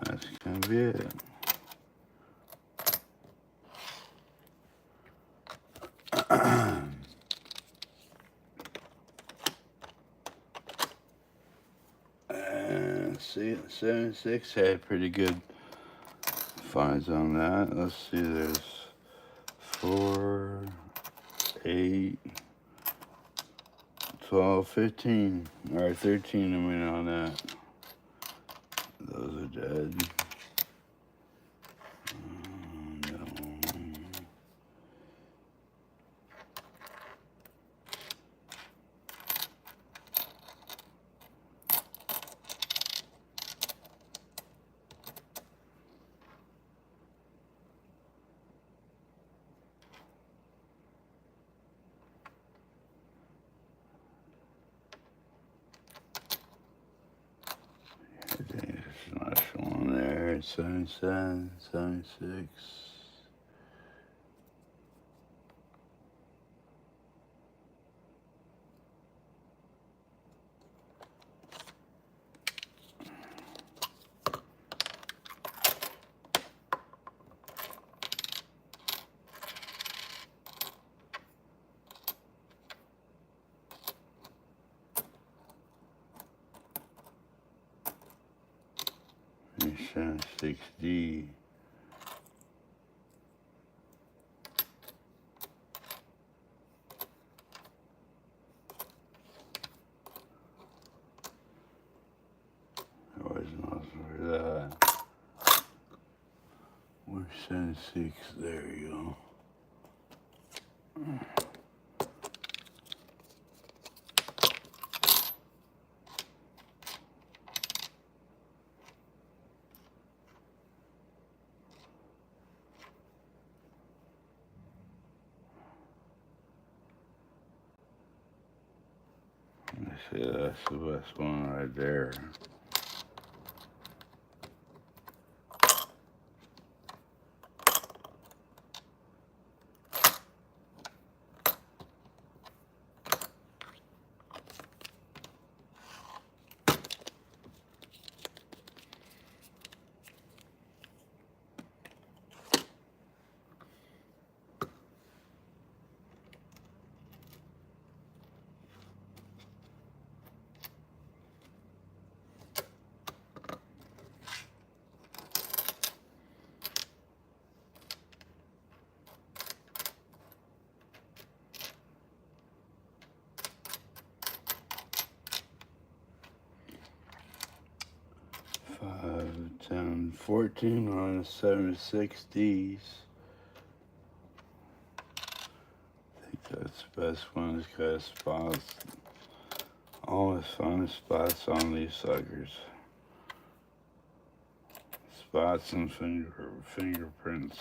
That's gonna be it. let's see, 76 had pretty good finds on that. Let's see, there's 4, 8, 12, 15, or 13 I mean on that. Those are dead. No. It's not showing there. It's 77, 76. It's 76D. There was nothing for that. We're 76. There you go. See, that's the best one right there. Five, 10, 14 on 76 Ds. I think that's the best one. It's got spots. Always find spots on these suckers. Spots and fingerprints.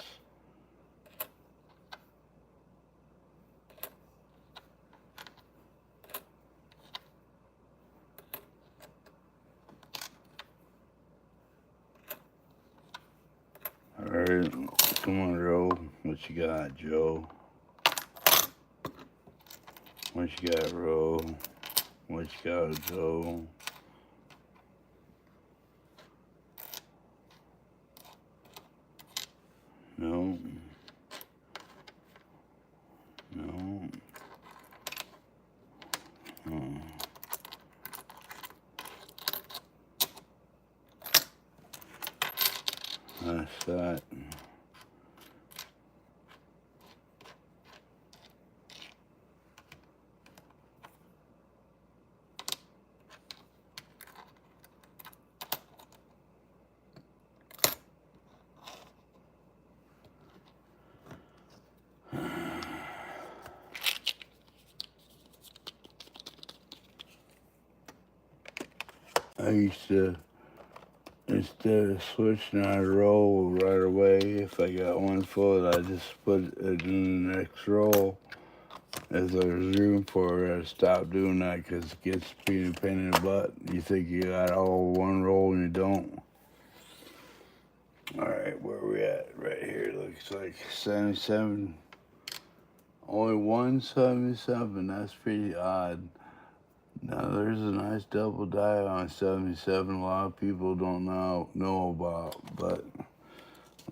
All right, come on, Joe. What you got, Joe? What you got, Ro? What you got, Joe? No. No. Oh. That's that. I used to, instead of switching on a roll right away, if I got one foot, I just put it in the next roll. If there's room for it, I stop doing that because it gets being a pain in the butt. You think you got all one roll and you don't. All right, where are we at? Right here, looks like 77. Only 177, that's pretty odd. Now there's a nice double die on 77 a lot of people don't know about, but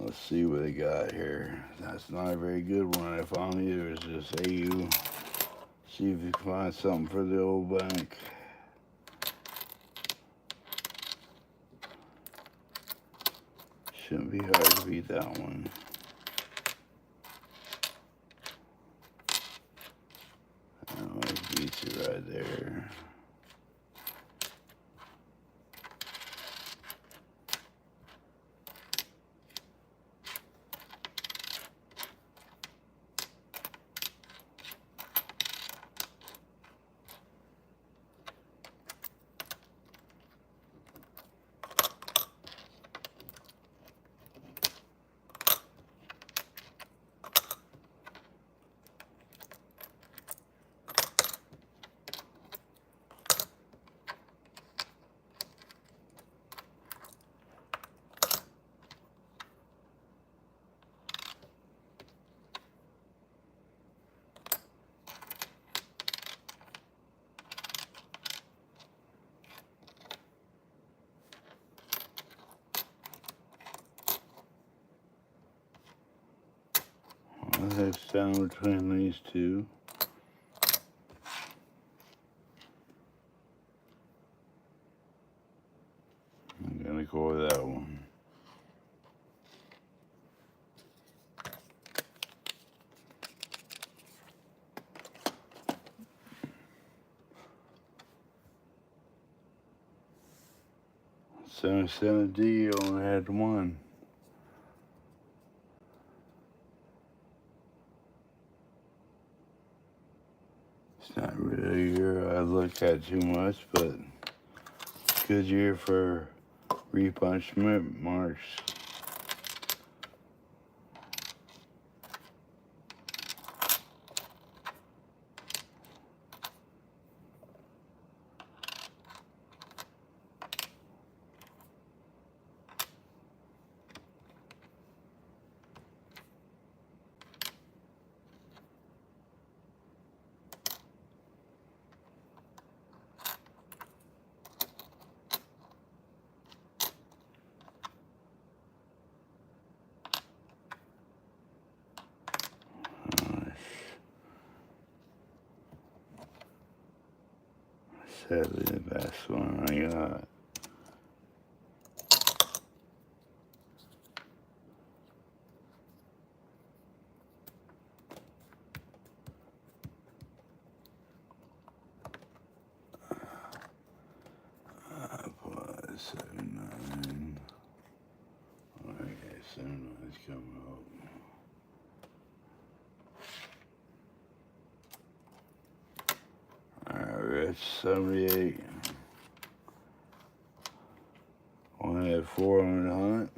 let's see what they got here. That's not a very good one I found either. It's just AU. See if you can find something for the old bank. Shouldn't be hard to beat that one. That always beats it right there. That's down between these two. I'm gonna go with that one. D only had one. It's not really a year I look at too much, but good year for repunchment marks. Sadly, the best one I got. Plus 79. Okay, 79's coming up. Alright, 78. Only had 4 on the hunt.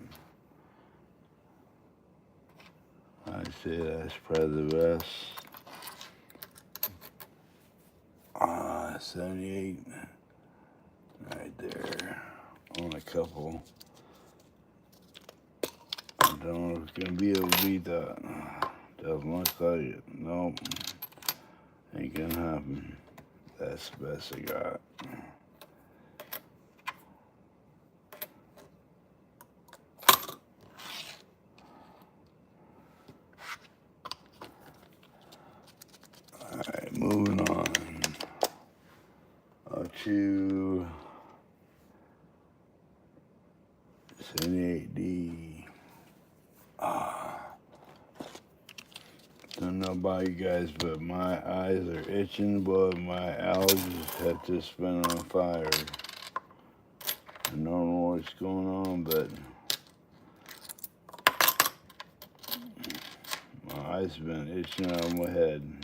I'd say that's probably the best. 78. Right there. On a couple. I don't know if it's gonna be able to beat that. Doesn't look like it. Nope. Ain't gonna happen. That's the best I got. Alright, moving on. Up to 78D. Don't know about you guys, but my eyes are itching, but my allergies have just been on fire. I don't know what's going on, but my eyes have been itching out of my head.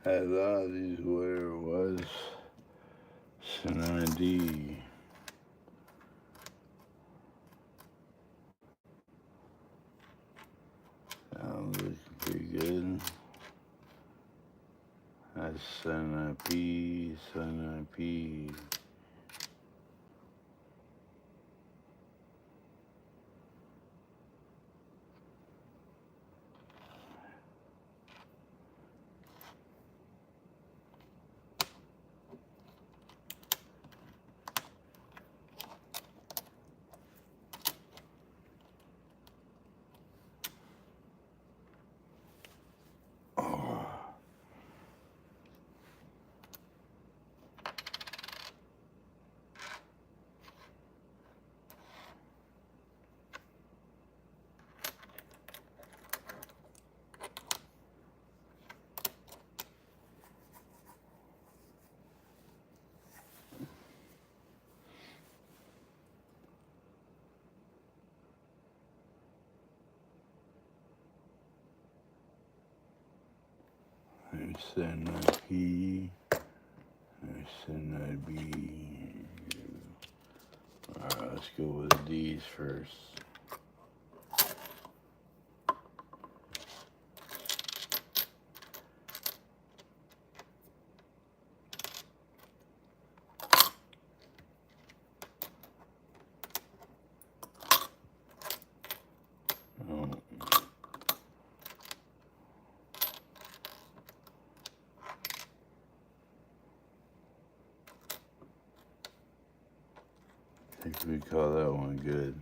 Had a lot of these where it was D. Sounds looking pretty good. That's centipede. Centipede. Centipede. Alright, let's go with these first. Oh. I think we call that one good.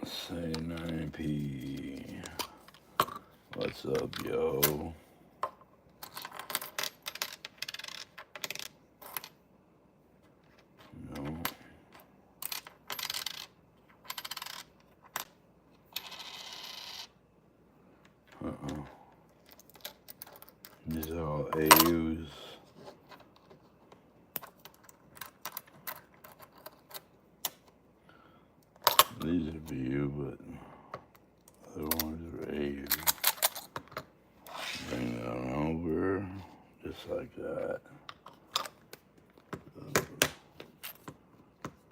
Say 9P. What's up, yo? No. Uh-oh. These are all AUs. These are BU, but other ones are AU. Bring that on over, just like that.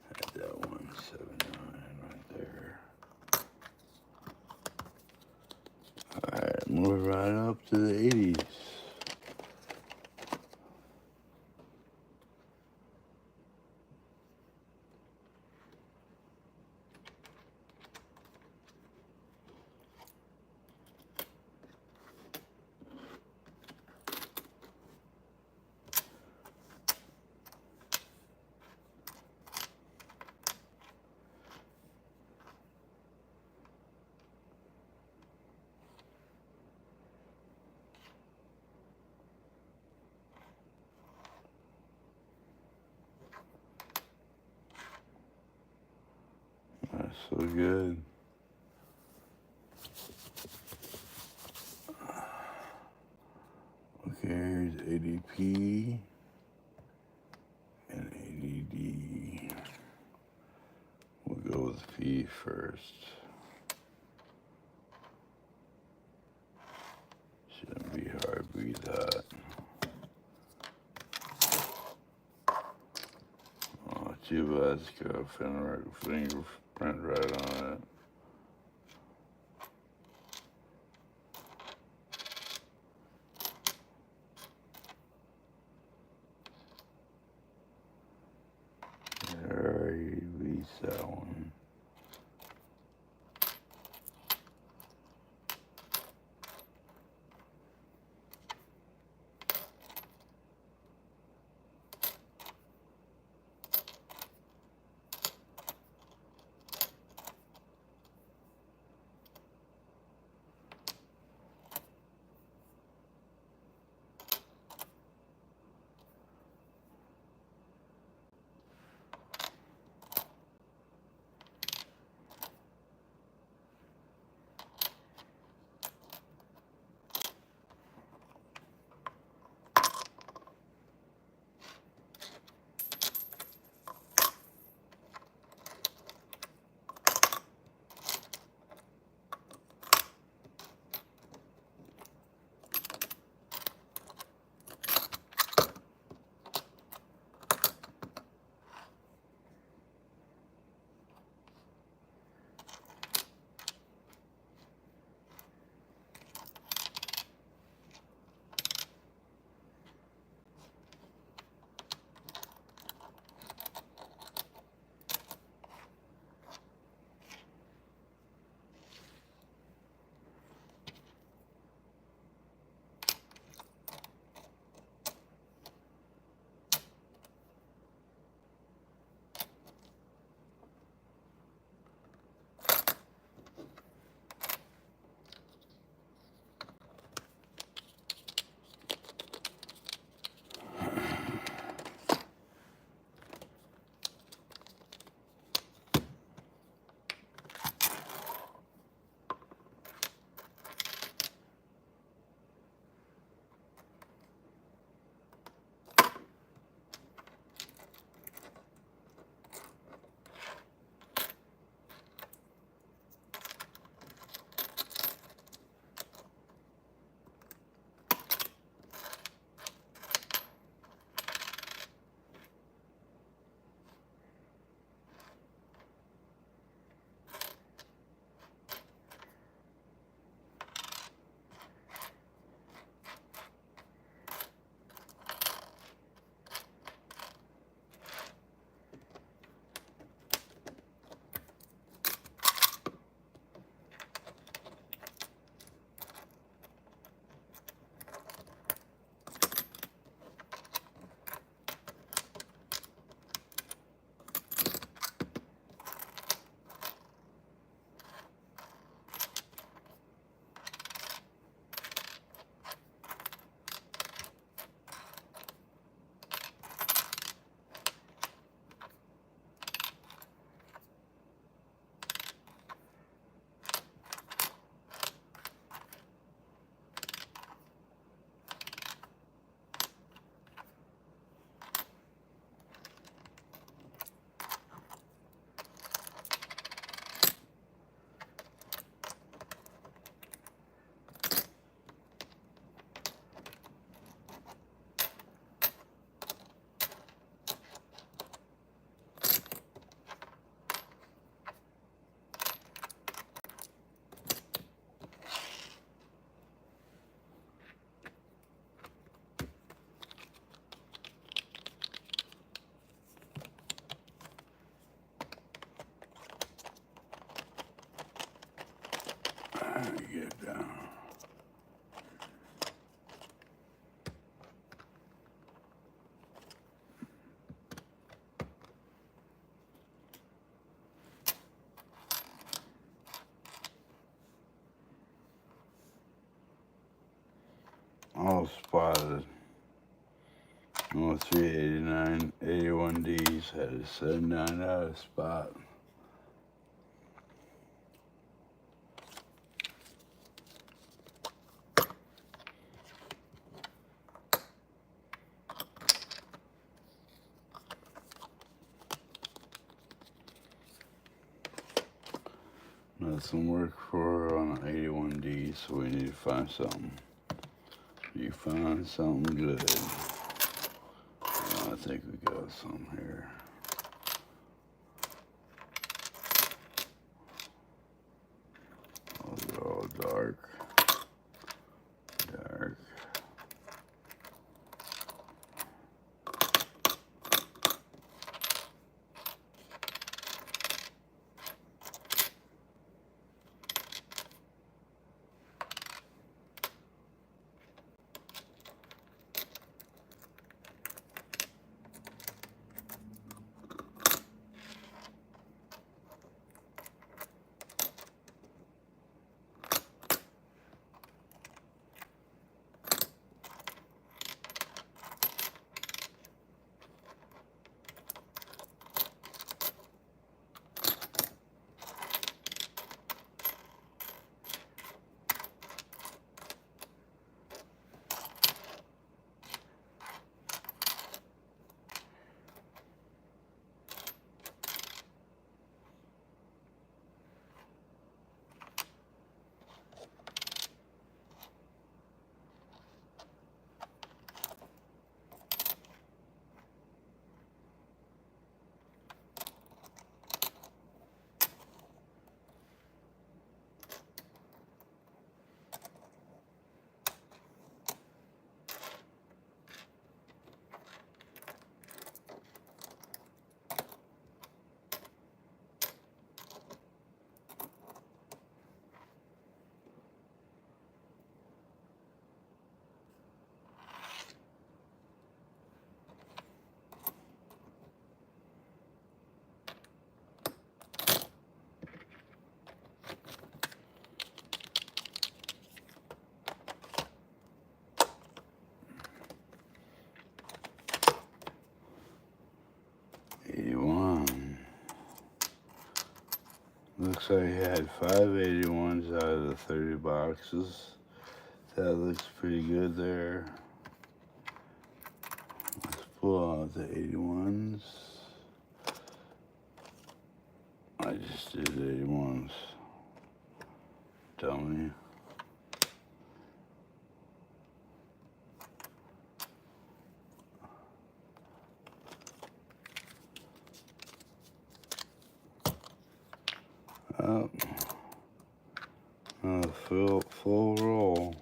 Had that 179 right there. Alright, move right up to the 80s. That's so good. Okay, here's ADP and ADD. We'll go with P first. Shouldn't be hard to beat that. Oh, too bad it's got a fingerprint right on it. There, he beats that one. all spotted. Oh, 389, 81Ds had a 79 out of spot. Nothing worked for her on an 81D, so we need to find something. You find something good. I think we got some here. Oh, they're all dark. Dark. Looks like he had 5 81s out of the 30 boxes. That looks pretty good there. Let's pull out the 81s. I just did 81s. Dummy. Up. Full roll.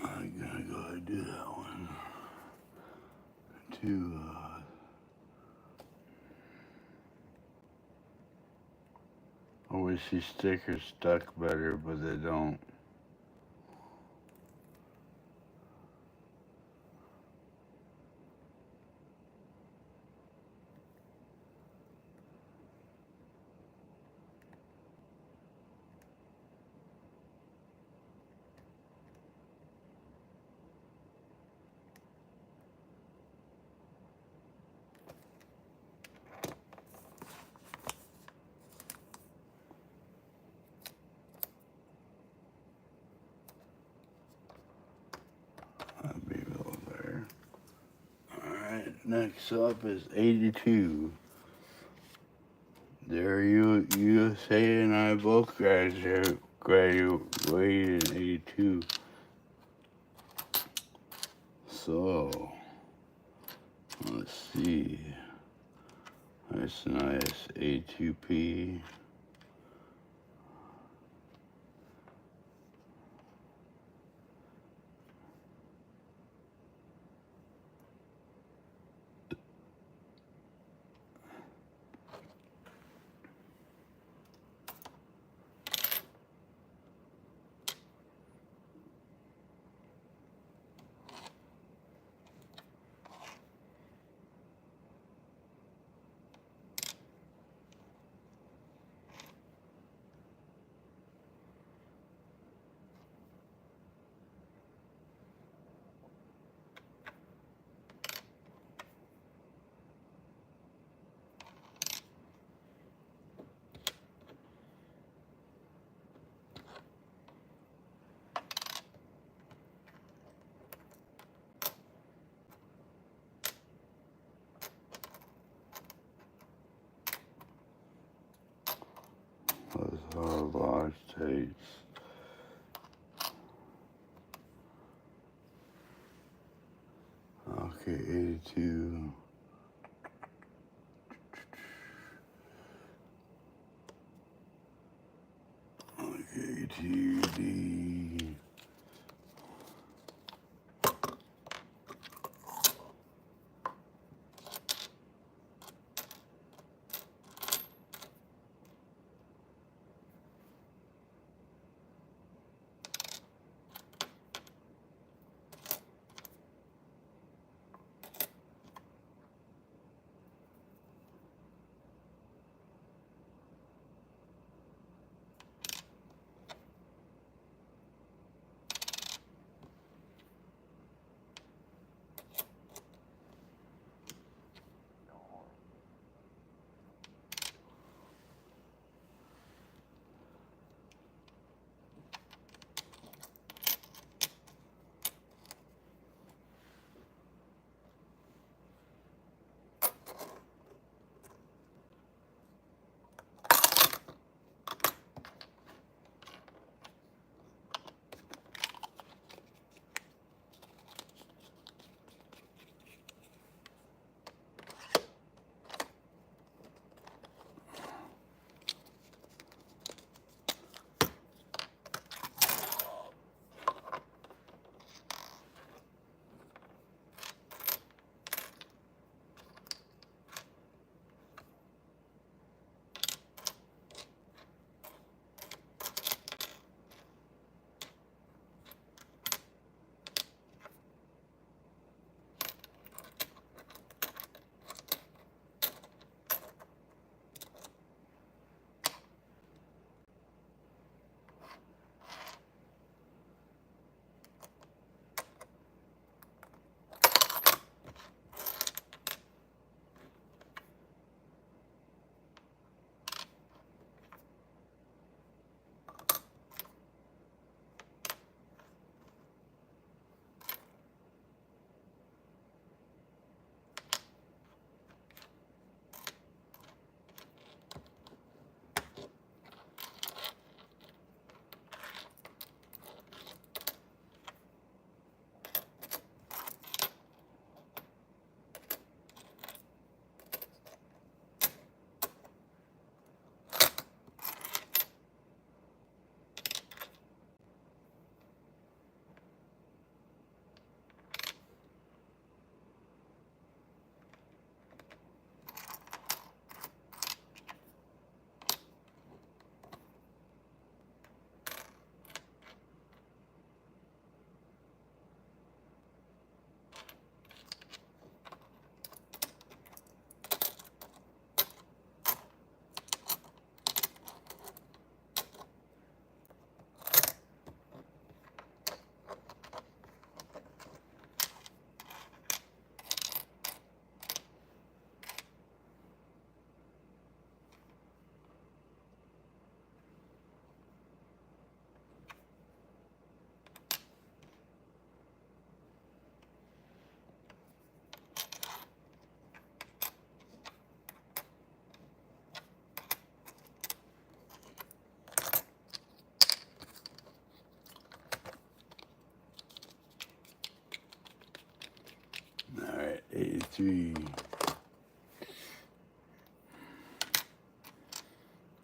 I'm gonna go ahead and do that one. I wish these stickers stuck better, but they don't. That'd be over there. Alright, next up is 82. There you say and I both graduated in 82. So let's see. That's nice. A2P. Those are large tapes. Okay, 82. Okay, 2D.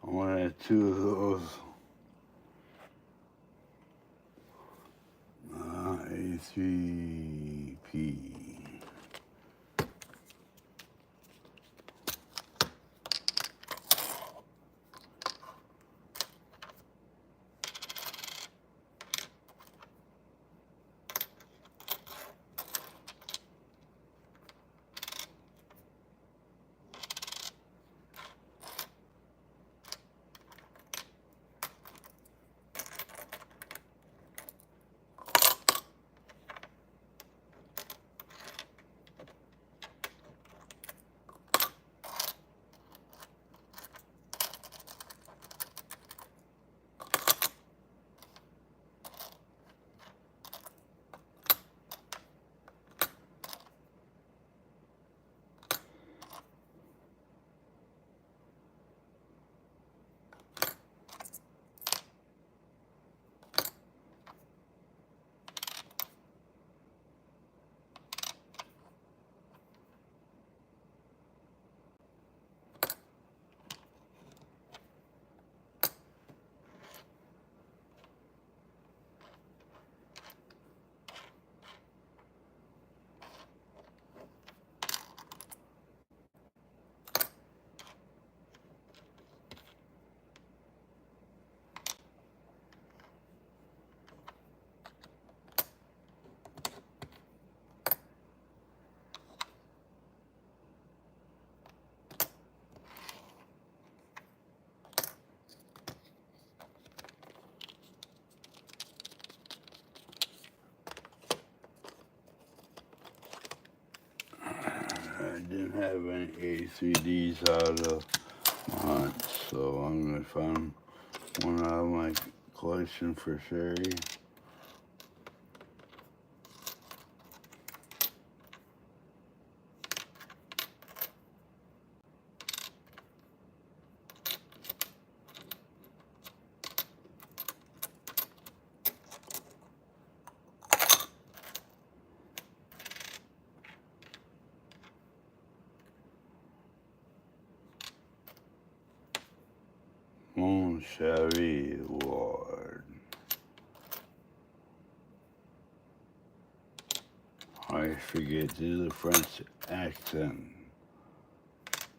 I want to add 2 of those. A3P. I didn't have any A3Ds out of hunt, so I'm going to find one out of my collection for Sherie. Sherie Ward. I forget to do the French accent.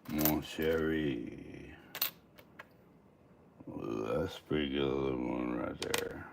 Mon Sherie. Well, that's a pretty good little one right there.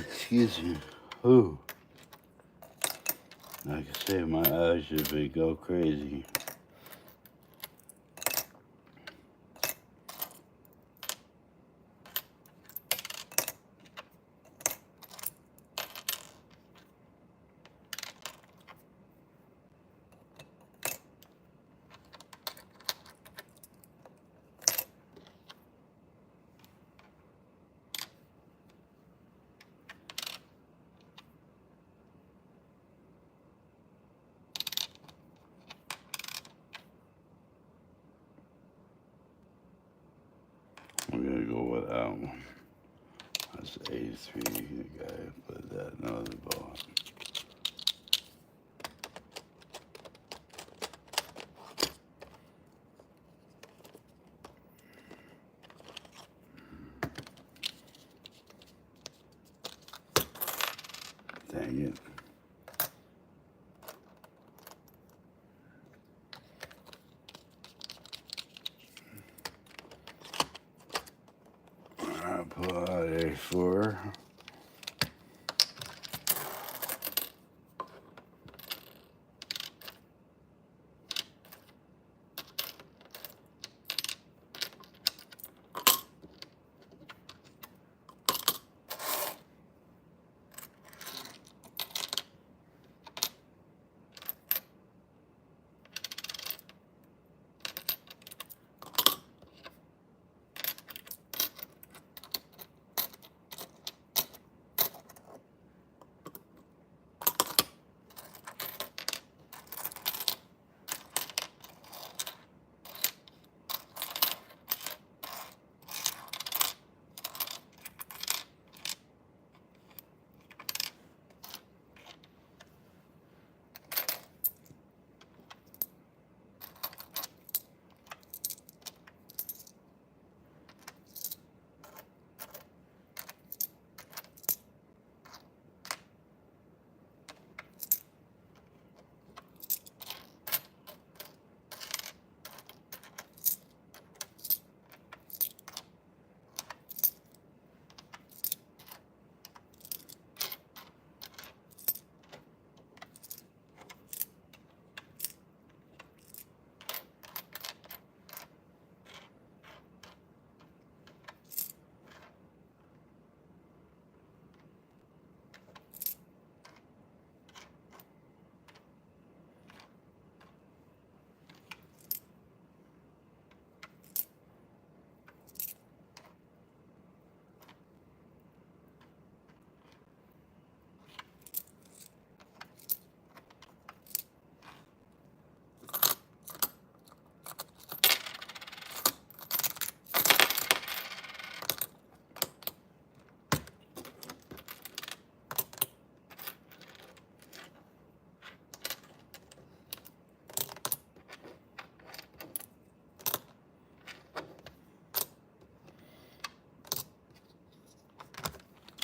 Excuse me. Ooh. Like I say, my eyes should be go crazy. I'm gonna go with that one. That's A3. You gotta put that in another box. Dang it. I'll pull out A4.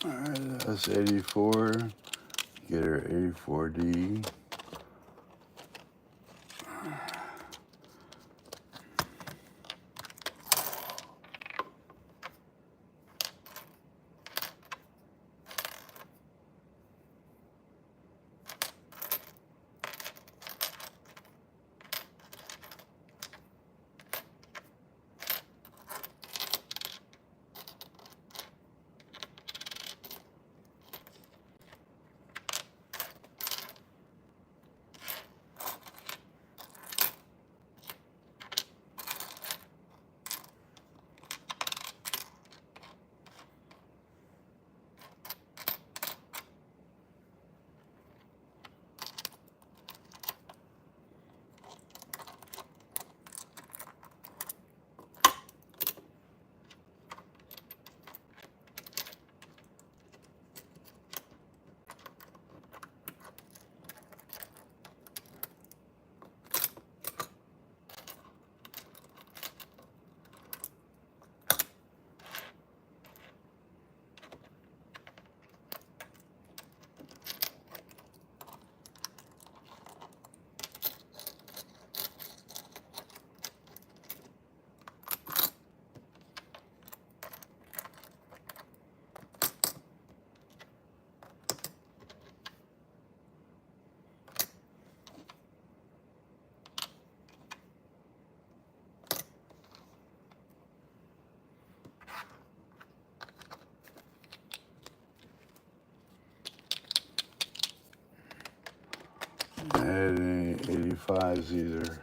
Alright, that's 84. Get her 84D. That ain't 85s either.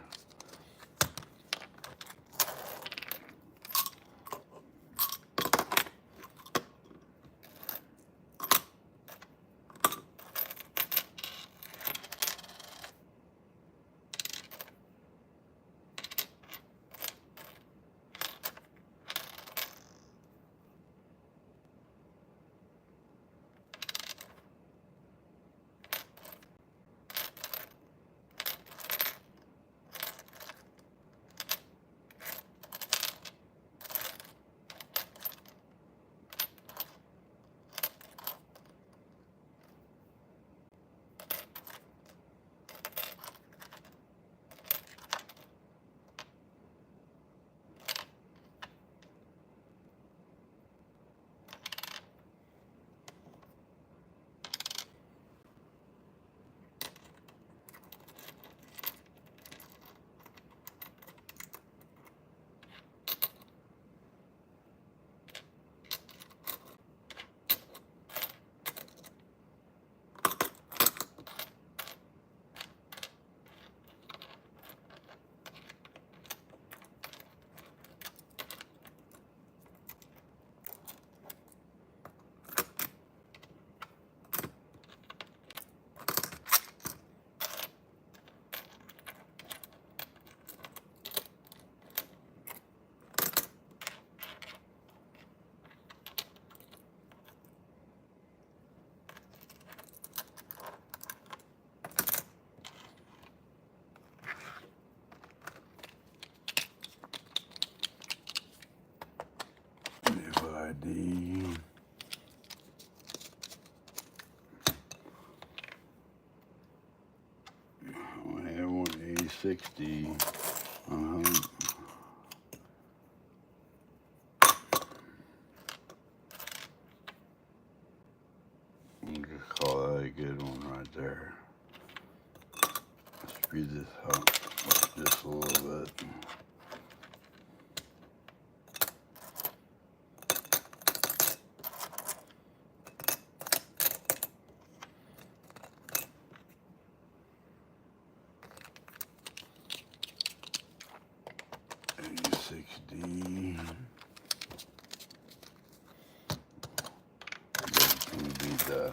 ID. I have one 8060. I'll just call that a good one right there. Speed this up just a little bit. D. Beat that.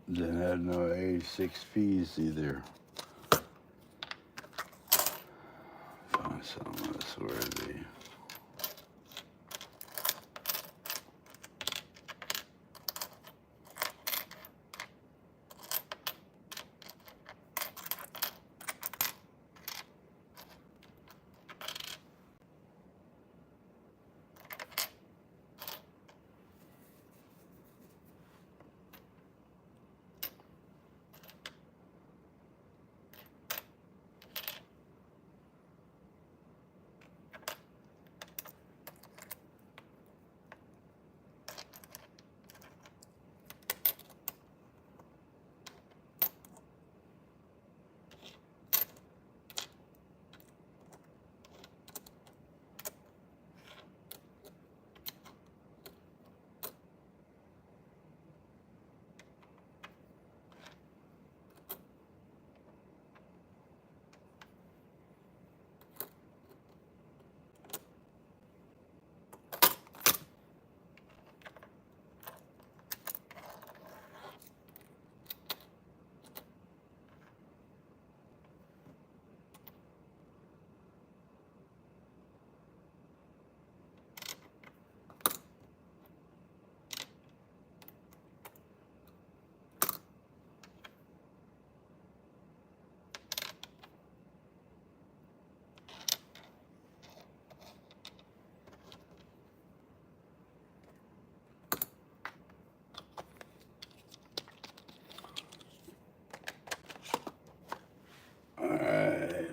Then had no 86 P's either. Find something that's worthy. Alright.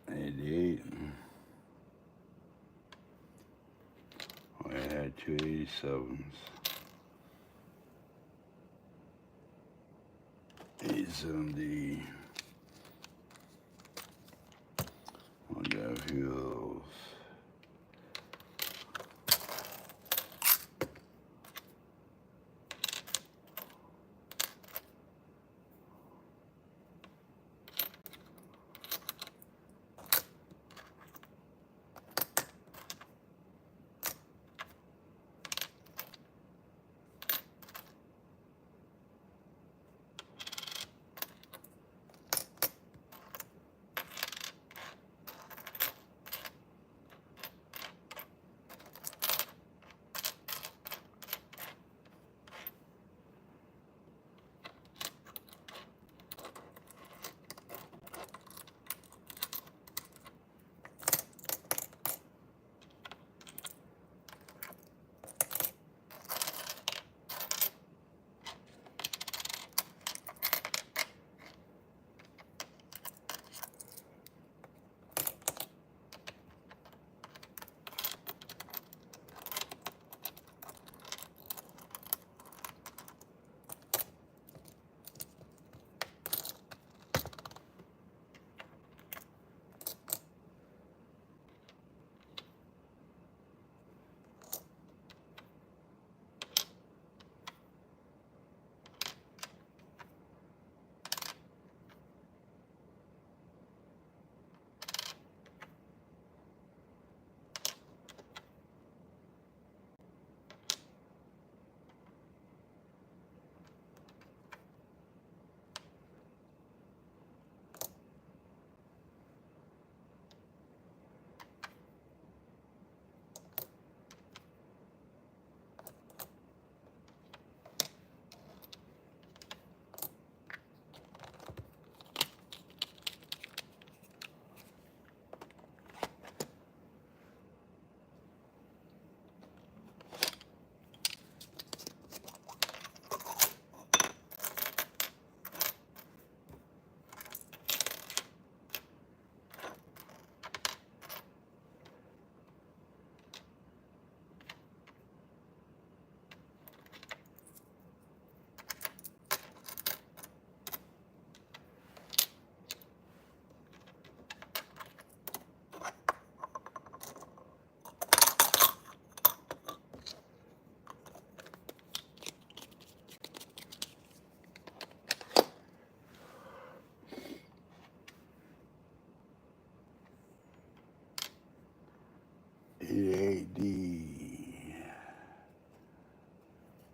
88. We had 287s. 870. We got a few of those.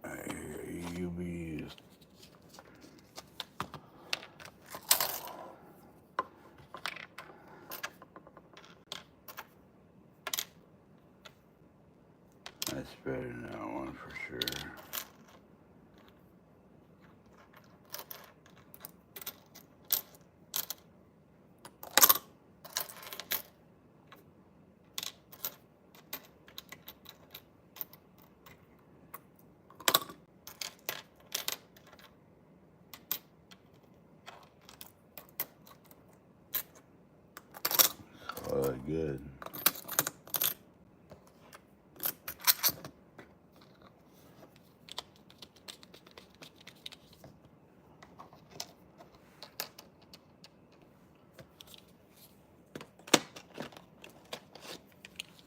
UBs. That's better than that one for sure. Oh, good.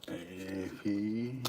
AP.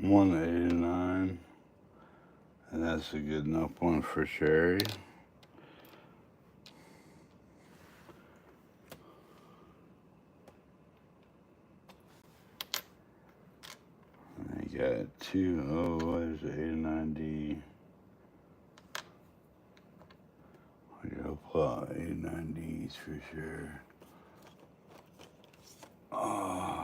$189, and that's a good enough one for Sherie. I got two. Oh, what is it? 89D. I gotta plot 89Ds for sure. Oh.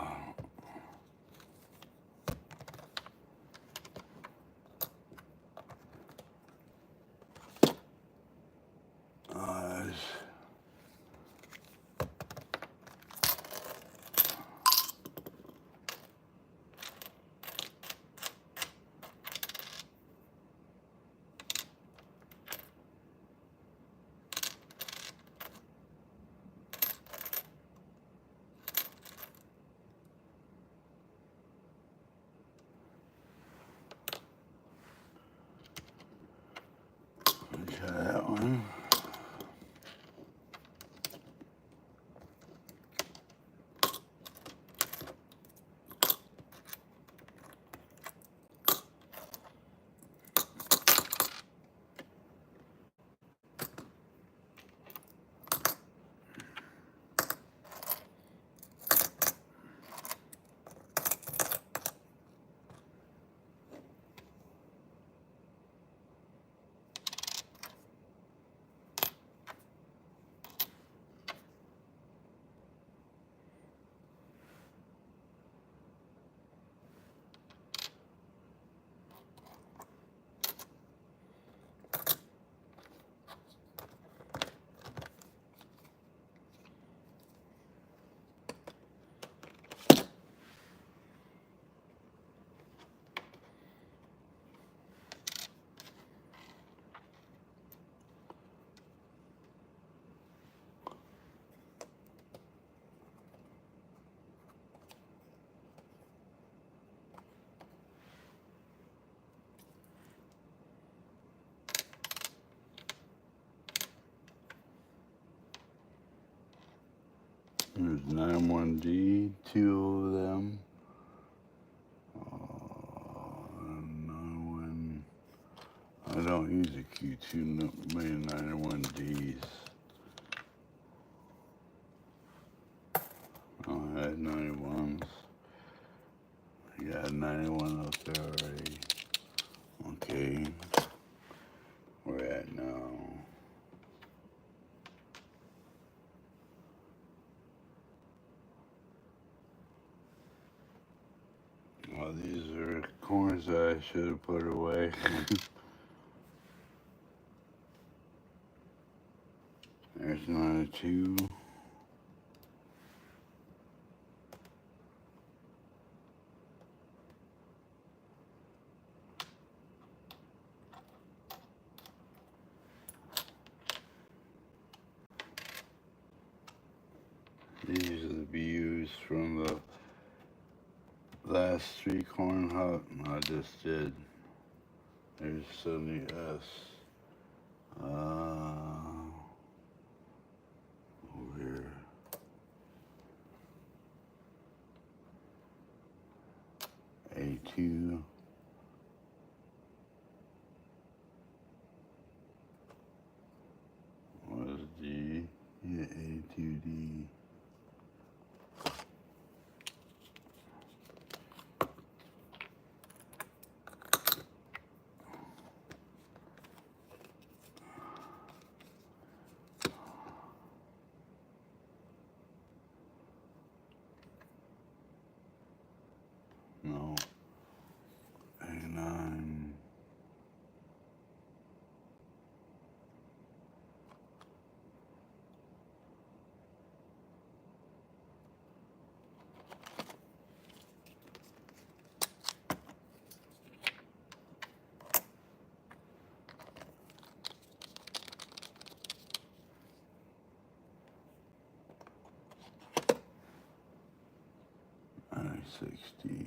There's 91D, two of them. 91. I don't use a Q2 million 91Ds. I had 91s. I got 91 up there already. Okay. We're at now. Well, these are corns that I should have put away. There's 92. These are the BUs from the last 3 corn hut I just did. There's 70S. Over here. A2. What is D? Yeah, A2D. No. A9. I-60.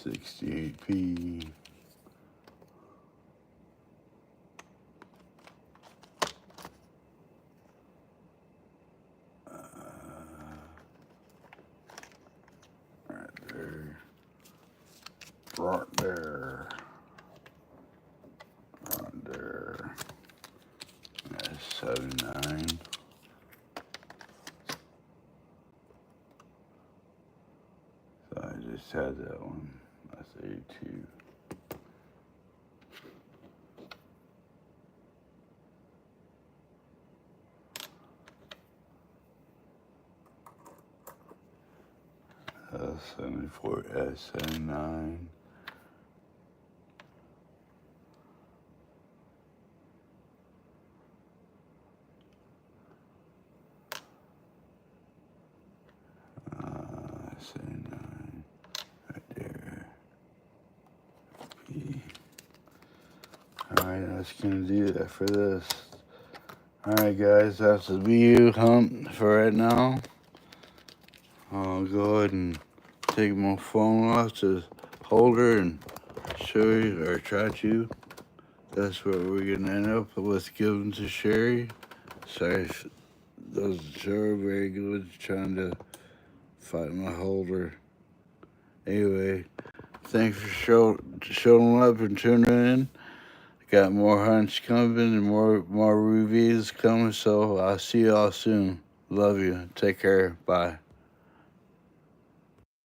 '68P. Right there. Right there. Right there. That's 79. So I just had that one. That's A2. That's 74S, 79. Right there. P. Alright, that's gonna do that for this. Alright guys, that's the BU hunt for right now. I'll go ahead and take my phone off the holder and show you, or try to. That's what we're gonna end up with giving to Sherie. Sorry if those are very good trying to fight my holder. Anyway, thanks for showing up and tuning in. Got more hunts coming and more reviews coming, so I'll see y'all soon. Love you. Take care. Bye.